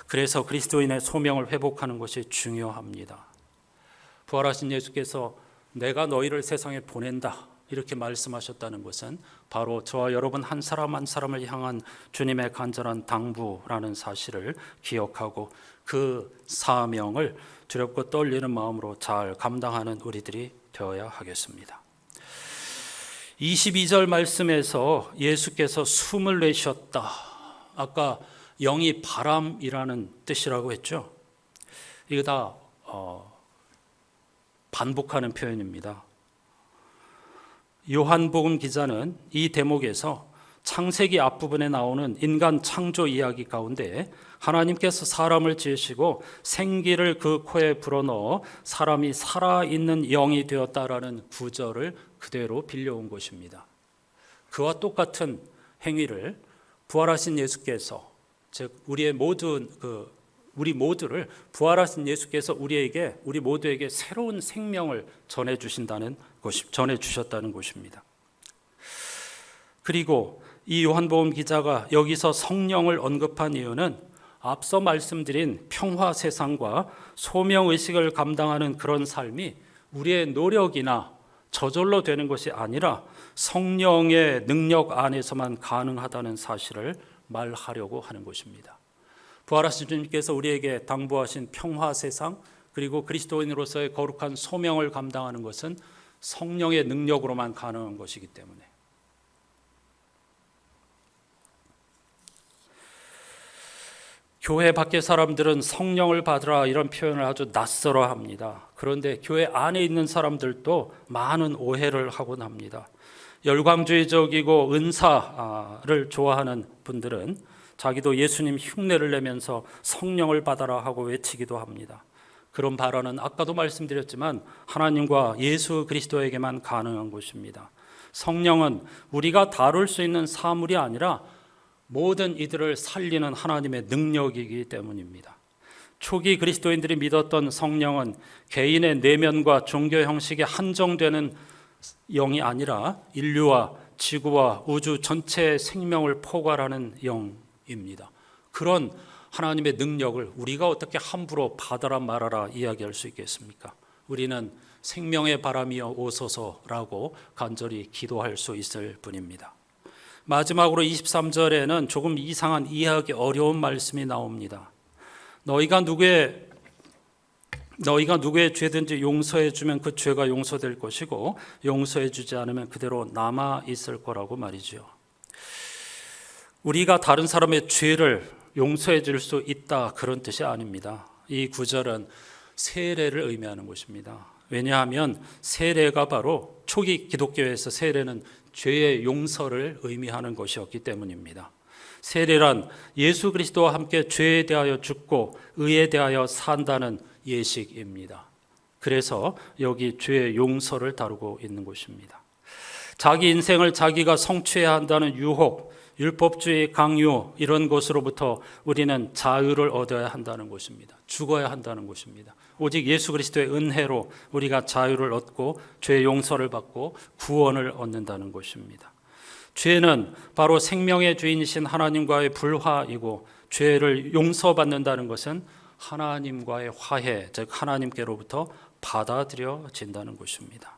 그래서 그리스도인의 소명을 회복하는 것이 중요합니다. 부활하신 예수께서 내가 너희를 세상에 보낸다 이렇게 말씀하셨다는 것은 바로 저와 여러분 한 사람 한 사람을 향한 주님의 간절한 당부라는 사실을 기억하고 그 사명을 두렵고 떨리는 마음으로 잘 감당하는 우리들이 되어야 하겠습니다. 22절 말씀에서 예수께서 숨을 내쉬었다. 아까 영이 바람이라는 뜻이라고 했죠. 이거 다 반복하는 표현입니다. 요한복음 기자는 이 대목에서 창세기 앞부분에 나오는 인간 창조 이야기 가운데 하나님께서 사람을 지으시고 생기를 그 코에 불어넣어 사람이 살아있는 영이 되었다라는 구절을 그대로 빌려온 것입니다. 그와 똑같은 행위를 부활하신 예수께서, 즉 우리 모두를 부활하신 예수께서 우리 모두에게 새로운 생명을 전해 주셨다는 것입니다. 그리고 이 요한복음 기자가 여기서 성령을 언급한 이유는 앞서 말씀드린 평화 세상과 소명 의식을 감당하는 그런 삶이 우리의 노력이나 저절로 되는 것이 아니라 성령의 능력 안에서만 가능하다는 사실을 말하려고 하는 것입니다. 부활하신 주님께서 우리에게 당부하신 평화 세상, 그리고 그리스도인으로서의 거룩한 소명을 감당하는 것은 성령의 능력으로만 가능한 것이기 때문에, 교회 밖의 사람들은 성령을 받으라 이런 표현을 아주 낯설어 합니다. 그런데 교회 안에 있는 사람들도 많은 오해를 하곤 합니다. 열광주의적이고 은사를 좋아하는 분들은 자기도 예수님 흉내를 내면서 성령을 받아라 하고 외치기도 합니다. 그런 발언은 아까도 말씀드렸지만 하나님과 예수 그리스도에게만 가능한 것입니다. 성령은 우리가 다룰 수 있는 사물이 아니라 모든 이들을 살리는 하나님의 능력이기 때문입니다. 초기 그리스도인들이 믿었던 성령은 개인의 내면과 종교 형식에 한정되는 영이 아니라 인류와 지구와 우주 전체의 생명을 포괄하는 영입니다. 그런 하나님의 능력을 우리가 어떻게 함부로 받아라 말아라 이야기할 수 있겠습니까? 우리는 생명의 바람이여 오소서라고 간절히 기도할 수 있을 뿐입니다. 마지막으로 23절에는 조금 이상한 이해하기 어려운 말씀이 나옵니다. 너희가 누구의 죄든지 용서해 주면 그 죄가 용서될 것이고 용서해 주지 않으면 그대로 남아 있을 거라고 말이죠. 우리가 다른 사람의 죄를 용서해 줄 수 있다 그런 뜻이 아닙니다. 이 구절은 세례를 의미하는 것입니다. 왜냐하면 세례가 바로 초기 기독교에서 세례는 죄의 용서를 의미하는 것이었기 때문입니다. 세례란 예수 그리스도와 함께 죄에 대하여 죽고 의에 대하여 산다는 예식입니다. 그래서 여기 죄의 용서를 다루고 있는 것입니다. 자기 인생을 자기가 성취해야 한다는 유혹, 율법주의 강요 이런 것으로부터 우리는 자유를 얻어야 한다는 것입니다. 죽어야 한다는 것입니다. 오직 예수 그리스도의 은혜로 우리가 자유를 얻고 죄의 용서를 받고 구원을 얻는다는 것입니다. 죄는 바로 생명의 주인이신 하나님과의 불화이고 죄를 용서받는다는 것은 하나님과의 화해, 즉 하나님께로부터 받아들여진다는 것입니다.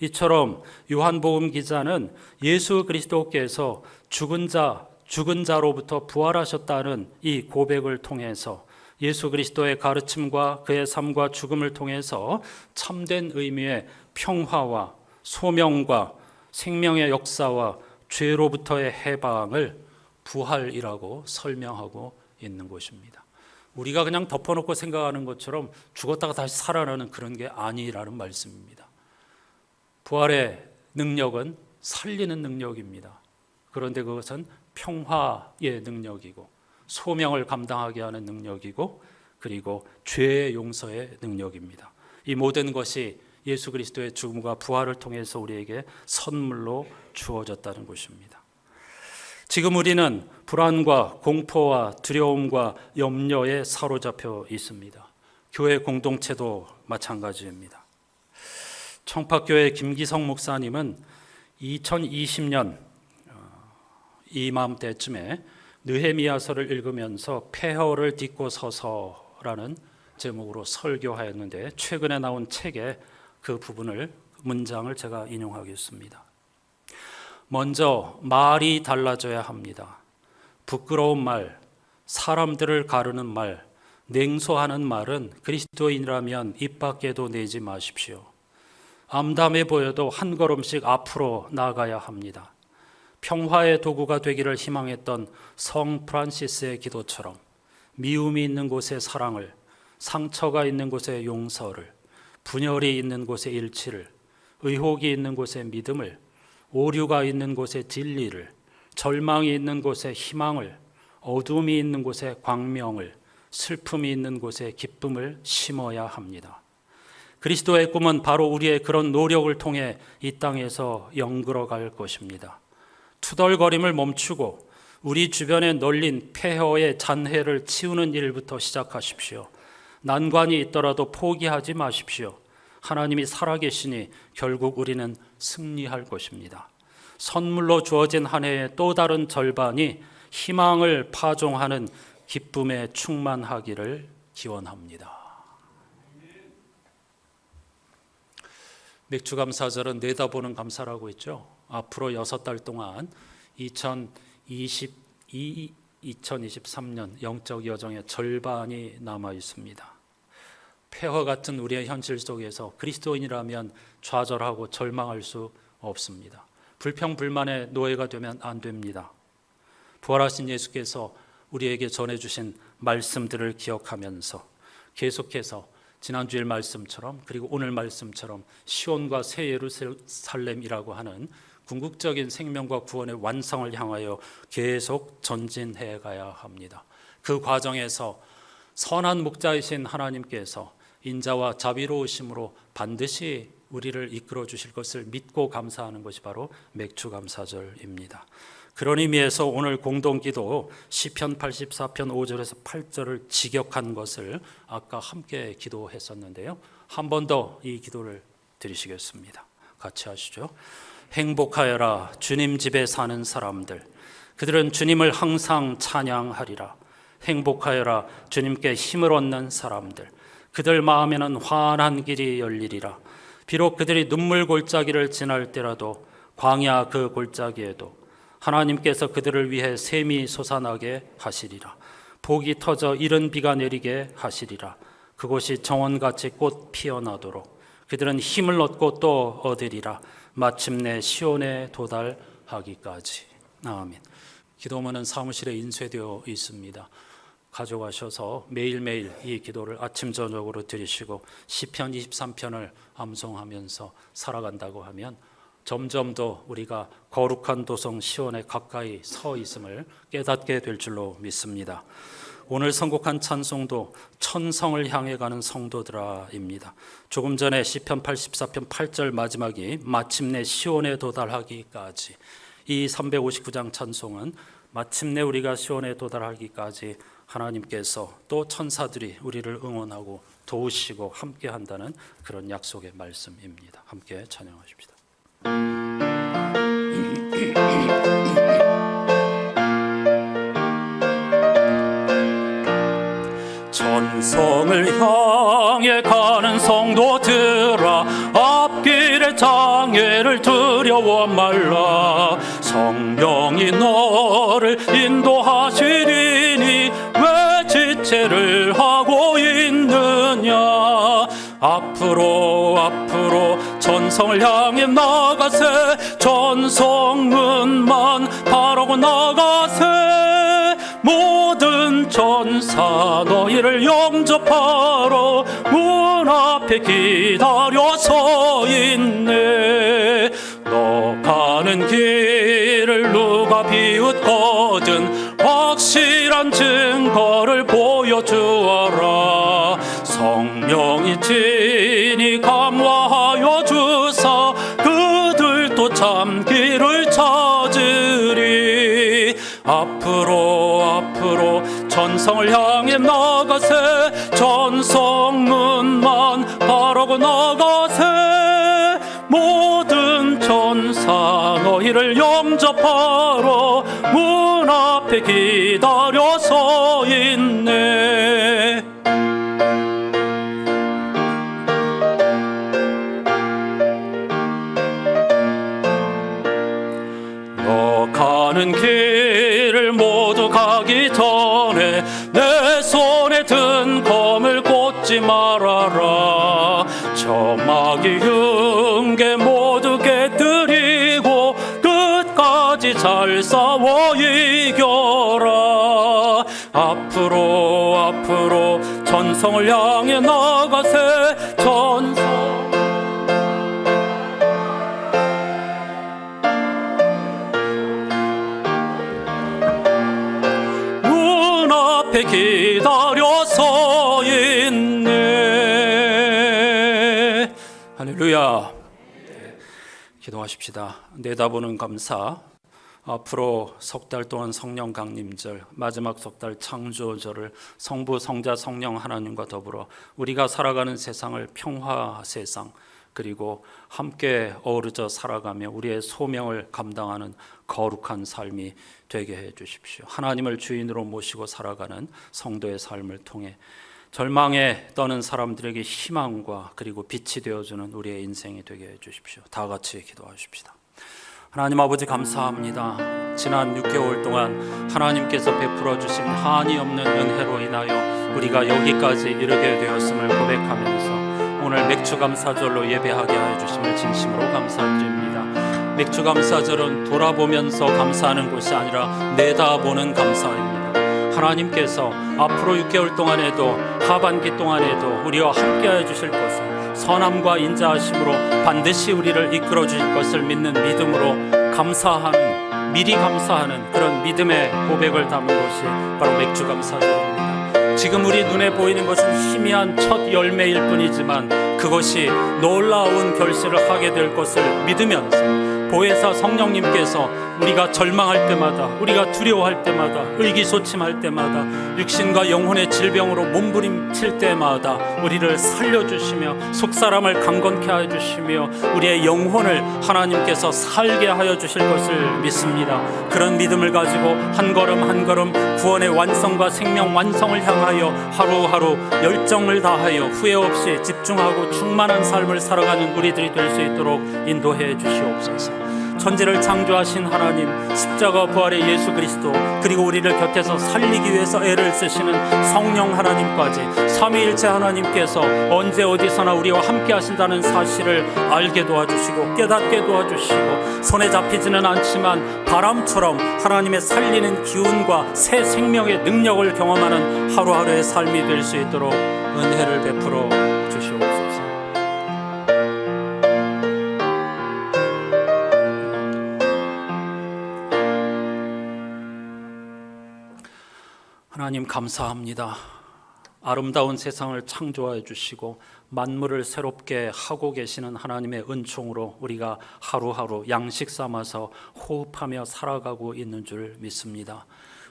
이처럼 요한복음 기자는 예수 그리스도께서 죽은 자로부터 부활하셨다는 이 고백을 통해서 예수 그리스도의 가르침과 그의 삶과 죽음을 통해서 참된 의미의 평화와 소명과 생명의 역사와 죄로부터의 해방을 부활이라고 설명하고 있는 것입니다. 우리가 그냥 덮어놓고 생각하는 것처럼 죽었다가 다시 살아나는 그런 게 아니라는 말씀입니다. 부활의 능력은 살리는 능력입니다. 그런데 그것은 평화의 능력이고 소명을 감당하게 하는 능력이고 그리고 죄의 용서의 능력입니다. 이 모든 것이 예수 그리스도의 죽음과 부활을 통해서 우리에게 선물로 주어졌다는 것입니다. 지금 우리는 불안과 공포와 두려움과 염려에 사로잡혀 있습니다. 교회 공동체도 마찬가지입니다. 청파교회 김기성 목사님은 2020년 이맘때쯤에 느헤미야서를 읽으면서 폐허를 딛고 서서라는 제목으로 설교하였는데, 최근에 나온 책에 그 문장을 제가 인용하겠습니다. 먼저 말이 달라져야 합니다. 부끄러운 말, 사람들을 가르는 말, 냉소하는 말은 그리스도인이라면 입 밖에도 내지 마십시오. 암담해 보여도 한 걸음씩 앞으로 나아가야 합니다. 평화의 도구가 되기를 희망했던 성 프란시스의 기도처럼 미움이 있는 곳에 사랑을, 상처가 있는 곳에 용서를, 분열이 있는 곳에 일치를, 의혹이 있는 곳에 믿음을, 오류가 있는 곳에 진리를, 절망이 있는 곳에 희망을, 어둠이 있는 곳에 광명을, 슬픔이 있는 곳에 기쁨을 심어야 합니다. 그리스도의 꿈은 바로 우리의 그런 노력을 통해 이 땅에서 영글어갈 것입니다. 투덜거림을 멈추고 우리 주변에 널린 폐허의 잔해를 치우는 일부터 시작하십시오. 난관이 있더라도 포기하지 마십시오. 하나님이 살아계시니 결국 우리는 승리할 것입니다. 선물로 주어진 한 해의 또 다른 절반이 희망을 파종하는 기쁨에 충만하기를 기원합니다. 맥주감사절은 내다보는 감사라고 했죠. 앞으로 6달 동안 2023년 영적 여정의 절반이 남아 있습니다. 폐허 같은 우리의 현실 속에서 그리스도인이라면 좌절하고 절망할 수 없습니다. 불평불만의 노예가 되면 안 됩니다. 부활하신 예수께서 우리에게 전해주신 말씀들을 기억하면서 계속해서 지난주일 말씀처럼, 그리고 오늘 말씀처럼 시온과 새 예루살렘이라고 하는 궁극적인 생명과 구원의 완성을 향하여 계속 전진해 가야 합니다. 그 과정에서 선한 목자이신 하나님께서 인자와 자비로우심으로 반드시 우리를 이끌어 주실 것을 믿고 감사하는 것이 바로 맥주감사절입니다. 그런 의미에서 오늘 공동기도 시편 84편 5절에서 8절을 직역한 것을 아까 함께 기도했었는데요. 한 번 더 이 기도를 드리시겠습니다. 같이 하시죠. 행복하여라 주님 집에 사는 사람들, 그들은 주님을 항상 찬양하리라. 행복하여라 주님께 힘을 얻는 사람들, 그들 마음에는 환한 길이 열리리라. 비록 그들이 눈물 골짜기를 지날 때라도 광야 그 골짜기에도 하나님께서 그들을 위해 샘이 솟아나게 하시리라. 복이 터져 이른 비가 내리게 하시리라. 그곳이 정원같이 꽃 피어나도록 그들은 힘을 얻고 또 얻으리라. 마침내 시온에 도달하기까지. 아멘. 기도문은 사무실에 인쇄되어 있습니다. 가져가셔서 매일매일 이 기도를 아침 저녁으로 드리시고 시편 23편을 암송하면서 살아간다고 하면 점점 더 우리가 거룩한 도성 시온에 가까이 서 있음을 깨닫게 될 줄로 믿습니다. 오늘 선곡한 찬송도 천성을 향해 가는 성도들아입니다. 조금 전에 시편 84편 8절 마지막이 마침내 시온에 도달하기까지, 이 359장 찬송은 마침내 우리가 시온에 도달하기까지 하나님께서 또 천사들이 우리를 응원하고 도우시고 함께 한다는 그런 약속의 말씀입니다. 함께 찬양하십시다. 천성을 향해 가는 성도들아, 앞길의 장애를 두려워 말라. 성령이 너를 인도하시리니 왜 지체를 하고 있느냐. 앞으로 전성을 향해 나가세. 전성문만 바라고 나가세. 모든 전사 너희를 영접하러 문 앞에 기다려 서 있네. 너 가는 길을 누가 비웃거든 확실한 증거를 보여주어라. 성령이 진히 감화하여 주사 그들도 참 길을 찾으리. 앞으로 전성을 향해 나가세. 전성문만 바라고 나가세. 모든 천사 너희를 영접하러 문 앞에 기다려 서 있네. 너 가는 길을 모두 가기 전에 내 손에 든 검을 꽂지 말아라. 저 마귀 흉계 모두 깨뜨리고 끝까지 잘 싸워 이겨라. 앞으로 전성을 향해 나가세. 전성 기다려 서 있네. 할렐루야. 기도하십시다. 내다보는 감사. 앞으로 석 달 동안 성령 강림절, 마지막 석 달 창조절을 성부, 성자, 성령 하나님과 더불어 우리가 살아가는 세상을 평화 세상, 그리고 함께 어우러져 살아가며 우리의 소명을 감당하는 거룩한 삶이 되게 해 주십시오. 하나님을 주인으로 모시고 살아가는 성도의 삶을 통해 절망에 떠는 사람들에게 희망과 그리고 빛이 되어주는 우리의 인생이 되게 해 주십시오. 다 같이 기도하십시다. 하나님 아버지 감사합니다. 지난 6개월 동안 하나님께서 베풀어 주신 한이 없는 은혜로 인하여 우리가 여기까지 이르게 되었음을 고백하면서 오늘 맥주감사절로 예배하게 하여 주심을 진심으로 감사드립니다. 맥주감사절은 돌아보면서 감사하는 것이 아니라 내다보는 감사입니다. 하나님께서 앞으로 6개월 동안에도 하반기 동안에도 우리와 함께하여 주실 것을 선함과 인자하심으로 반드시 우리를 이끌어 주실 것을 믿는 믿음으로 감사하는, 미리 감사하는 그런 믿음의 고백을 담은 것이 바로 맥주감사절입니다. 지금 우리 눈에 보이는 것은 희미한 첫 열매일 뿐이지만 그것이 놀라운 결실을 하게 될 것을 믿으면서 보혜사 성령님께서 우리가 절망할 때마다, 우리가 두려워할 때마다, 의기소침할 때마다, 육신과 영혼의 질병으로 몸부림칠 때마다 우리를 살려주시며 속사람을 강건케 하여 주시며 우리의 영혼을 하나님께서 살게 하여 주실 것을 믿습니다. 그런 믿음을 가지고 한 걸음 한 걸음 구원의 완성과 생명 완성을 향하여 하루하루 열정을 다하여 후회 없이 집중하고 충만한 삶을 살아가는 우리들이 될 수 있도록 인도해 주시옵소서. 천지를 창조하신 하나님, 십자가 부활의 예수 그리스도, 그리고 우리를 곁에서 살리기 위해서 애를 쓰시는 성령 하나님까지 삼위일체 하나님께서 언제 어디서나 우리와 함께 하신다는 사실을 알게 도와주시고 깨닫게 도와주시고 손에 잡히지는 않지만 바람처럼 하나님의 살리는 기운과 새 생명의 능력을 경험하는 하루하루의 삶이 될 수 있도록 은혜를 베풀어 주시옵소서. 하나님 감사합니다. 아름다운 세상을 창조해 주시고 만물을 새롭게 하고 계시는 하나님의 은총으로 우리가 하루하루 양식 삼아서 호흡하며 살아가고 있는 줄 믿습니다.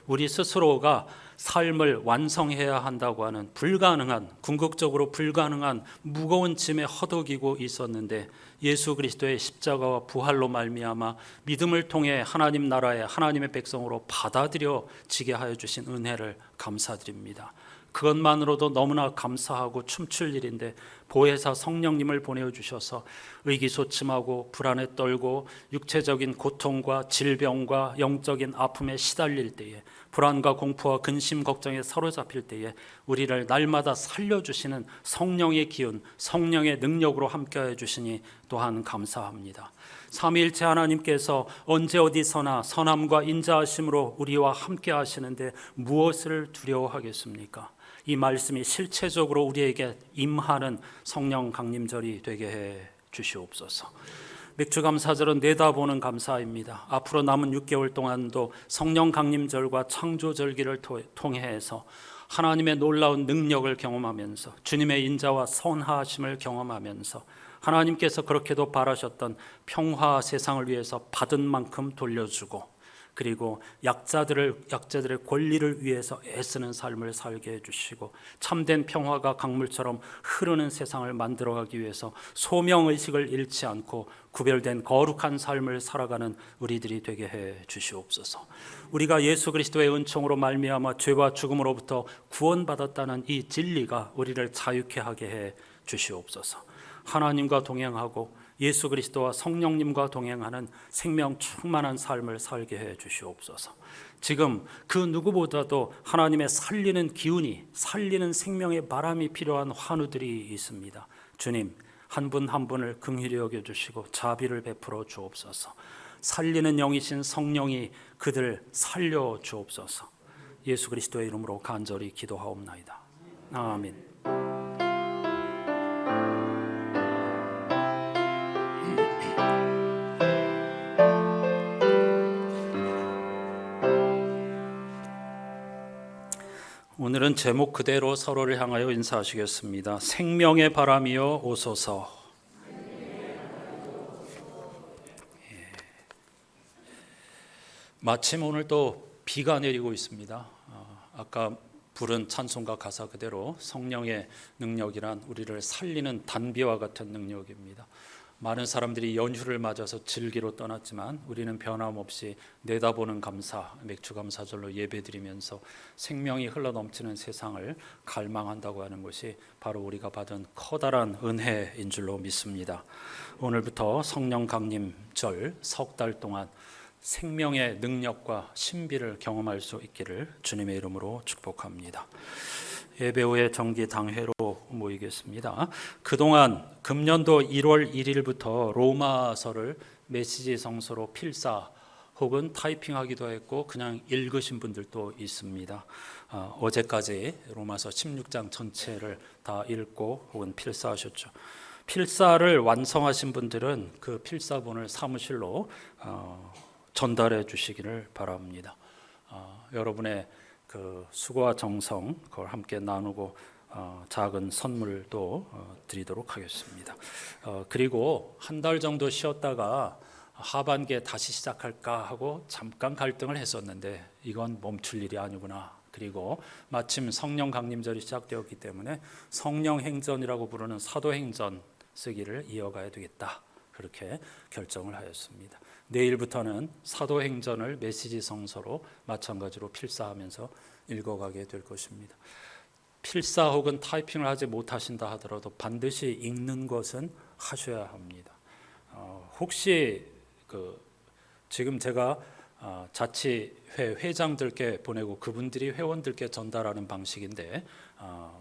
우리 스스로가 삶을 완성해야 한다고 하는 불가능한, 궁극적으로 불가능한 무거운 짐에 허덕이고 있었는데 예수 그리스도의 십자가와 부활로 말미암아 믿음을 통해 하나님 나라의 하나님의 백성으로 받아들여지게 하여 주신 은혜를 감사드립니다. 그것만으로도 너무나 감사하고 춤출 일인데 보혜사 성령님을 보내주셔서 의기소침하고 불안에 떨고 육체적인 고통과 질병과 영적인 아픔에 시달릴 때에 불안과 공포와 근심 걱정에 사로잡힐 때에 우리를 날마다 살려주시는 성령의 기운, 성령의 능력으로 함께해 주시니 또한 감사합니다. 삼위일체 하나님께서 언제 어디서나 선함과 인자하심으로 우리와 함께 하시는데 무엇을 두려워하겠습니까? 이 말씀이 실체적으로 우리에게 임하는 성령 강림절이 되게 해 주시옵소서. 맥주감사절은 내다보는 감사입니다. 앞으로 남은 6개월 동안도 성령 강림절과 창조절기를 통해서 하나님의 놀라운 능력을 경험하면서 주님의 인자와 선하심을 경험하면서 하나님께서 그렇게도 바라셨던 평화 세상을 위해서 받은 만큼 돌려주고 그리고 약자들의 권리를 위해서 애쓰는 삶을 살게 해주시고 참된 평화가 강물처럼 흐르는 세상을 만들어가기 위해서 소명의식을 잃지 않고 구별된 거룩한 삶을 살아가는 우리들이 되게 해 주시옵소서. 우리가 예수 그리스도의 은총으로 말미암아 죄와 죽음으로부터 구원받았다는 이 진리가 우리를 자유케 하게 해 주시옵소서. 하나님과 동행하고 예수 그리스도와 성령님과 동행하는 생명 충만한 삶을 살게 해 주시옵소서. 지금 그 누구보다도 하나님의 살리는 기운이, 살리는 생명의 바람이 필요한 환우들이 있습니다. 주님, 한 분 한 분을 긍휼히 여겨주시고 자비를 베풀어 주옵소서. 살리는 영이신 성령이 그들 살려 주옵소서. 예수 그리스도의 이름으로 간절히 기도하옵나이다. 아멘. 오늘은 제목 그대로 서로를 향하여 인사하시겠습니다. 생명의 바람이여 오소서. 마침 오늘 또 비가 내리고 있습니다. 아까 부른 찬송가 가사 그대로 성령의 능력이란 우리를 살리는 단비와 같은 능력입니다. 많은 사람들이 연휴를 맞아서 즐기러 떠났지만 우리는 변함없이 내다보는 감사, 맥주 감사절로 예배드리면서 생명이 흘러넘치는 세상을 갈망한다고 하는 것이 바로 우리가 받은 커다란 은혜인 줄로 믿습니다. 오늘부터 성령 강림절 석 달 동안 생명의 능력과 신비를 경험할 수 있기를 주님의 이름으로 축복합니다. 예배 후에 정기 당회로 모이겠습니다. 그동안 금년도 1월 1일부터 로마서를 메시지 성서로 필사 혹은 타이핑하기도 했고 그냥 읽으신 분들도 있습니다. 어제까지 로마서 16장 전체를 다 읽고 혹은 필사하셨죠. 필사를 완성하신 분들은 그 필사본을 사무실로 전달해 주시기를 바랍니다. 여러분의 그 수고와 정성 그걸 함께 나누고 작은 선물도 드리도록 하겠습니다. 그리고 한 달 정도 쉬었다가 하반기에 다시 시작할까 하고 잠깐 갈등을 했었는데 이건 멈출 일이 아니구나. 그리고 마침 성령 강림절이 시작되었기 때문에 성령 행전이라고 부르는 사도행전 쓰기를 이어가야 되겠다. 그렇게 결정을 하였습니다. 내일부터는 사도행전을 메시지 성서로 마찬가지로 필사하면서 읽어가게 될 것입니다. 필사 혹은 타이핑을 하지 못하신다 하더라도 반드시 읽는 것은 하셔야 합니다. 혹시 지금 제가 자치회 회장들께 보내고 그분들이 회원들께 전달하는 방식인데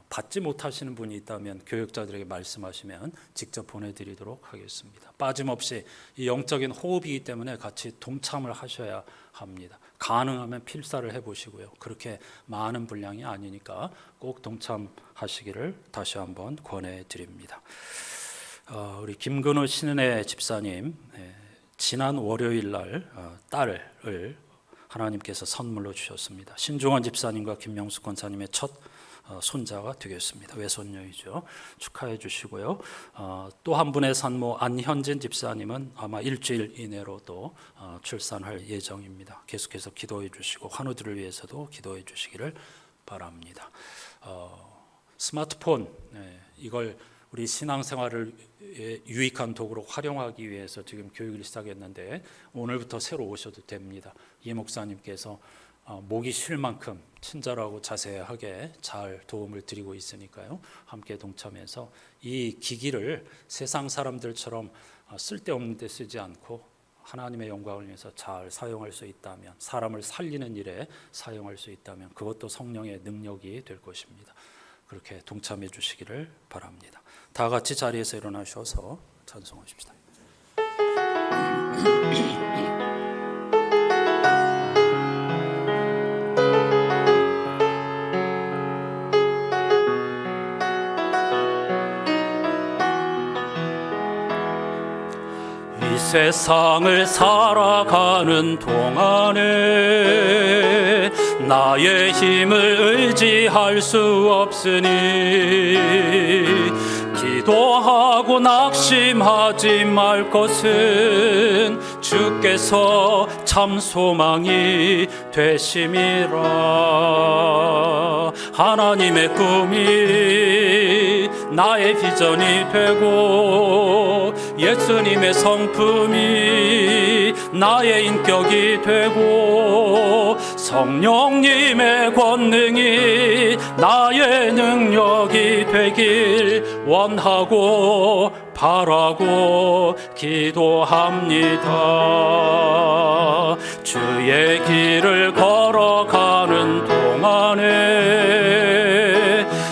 받지 못하시는 분이 있다면 교역자들에게 말씀하시면 직접 보내드리도록 하겠습니다. 빠짐없이 이 영적인 호흡이기 때문에 같이 동참을 하셔야 합니다. 가능하면 필사를 해보시고요. 그렇게 많은 분량이 아니니까 꼭 동참하시기를 다시 한번 권해드립니다. 우리 김근우 신은혜 집사님 지난 월요일 날 딸을 하나님께서 선물로 주셨습니다. 신종원 집사님과 김명숙 권사님의 첫 손자가 되겠습니다. 외손녀이죠. 축하해 주시고요. 또 한 분의 산모 안현진 집사님은 아마 일주일 이내로 또 출산할 예정입니다. 계속해서 기도해 주시고 환우들을 위해서도 기도해 주시기를 바랍니다. 스마트폰 이걸 우리 신앙생활을 유익한 도구로 활용하기 위해서 지금 교육을 시작했는데 오늘부터 새로 오셔도 됩니다. 이 목사님께서 목이 쉴 만큼 친절하고 자세하게 잘 도움을 드리고 있으니까요. 함께 동참해서 이 기기를 세상 사람들처럼 쓸데없는 데 쓰지 않고 하나님의 영광을 위해서 잘 사용할 수 있다면, 사람을 살리는 일에 사용할 수 있다면 그것도 성령의 능력이 될 것입니다. 그렇게 동참해 주시기를 바랍니다. 다 같이 자리에서 일어나셔서 찬송하십시다. 이 세상을 살아가는 동안에 나의 힘을 의지할 수 없으니 기도하고 낙심하지 말 것은 주께서 참 소망이 되심이라. 하나님의 꿈이 나의 비전이 되고 예수님의 성품이 나의 인격이 되고 성령님의 권능이 나의 능력이 되길 원하고 바라고 기도합니다. 주의 길을 걸어가는 동안에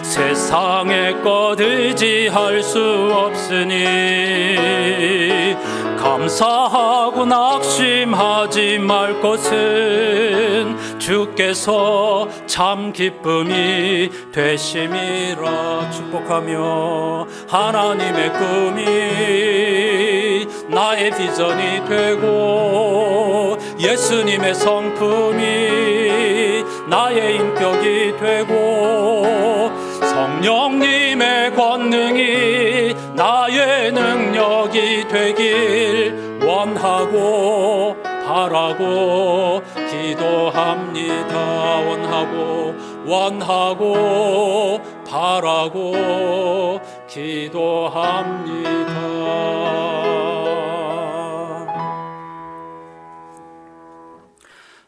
세상의 것 의지할 수 없으니 감사하고 낙심하지 말 것은 주께서 참 기쁨이 되심이라. 축복하며 하나님의 꿈이 나의 비전이 되고 예수님의 성품이 나의 인격이 되고 성령님의 권능이 나의 능력이 되길 원하고 바라고 기도합니다. 원하고 바라고 기도합니다.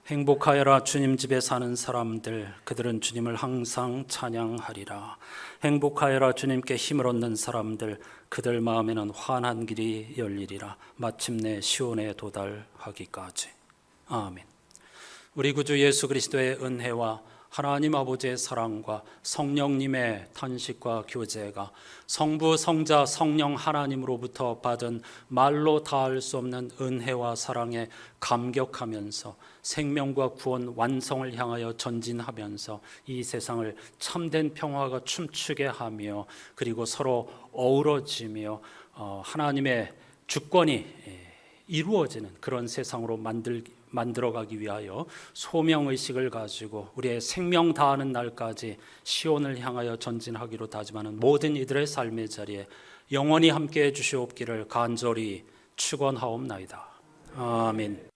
행복하여라 주님 집에 사는 사람들, 그들은 주님을 항상 찬양하리라. 행복하여라 주님께 힘을 얻는 사람들, 그들 마음에는 환한 길이 열리리라. 마침내 시온에 도달하기까지. 아멘. 우리 구주 예수 그리스도의 은혜와 하나님 아버지의 사랑과 성령님의 탄식과 교제가 성부, 성자, 성령 하나님으로부터 받은 말로 다할 수 없는 은혜와 사랑에 감격하면서 생명과 구원 완성을 향하여 전진하면서 이 세상을 참된 평화가 춤추게 하며 그리고 서로 어우러지며 하나님의 주권이 이루어지는 그런 세상으로 만들어가기 위하여 소명의식을 가지고 우리의 생명 다하는 날까지 시온을 향하여 전진하기로 다짐하는 모든 이들의 삶의 자리에 영원히 함께해 주시옵기를 간절히 축원하옵나이다. 아멘.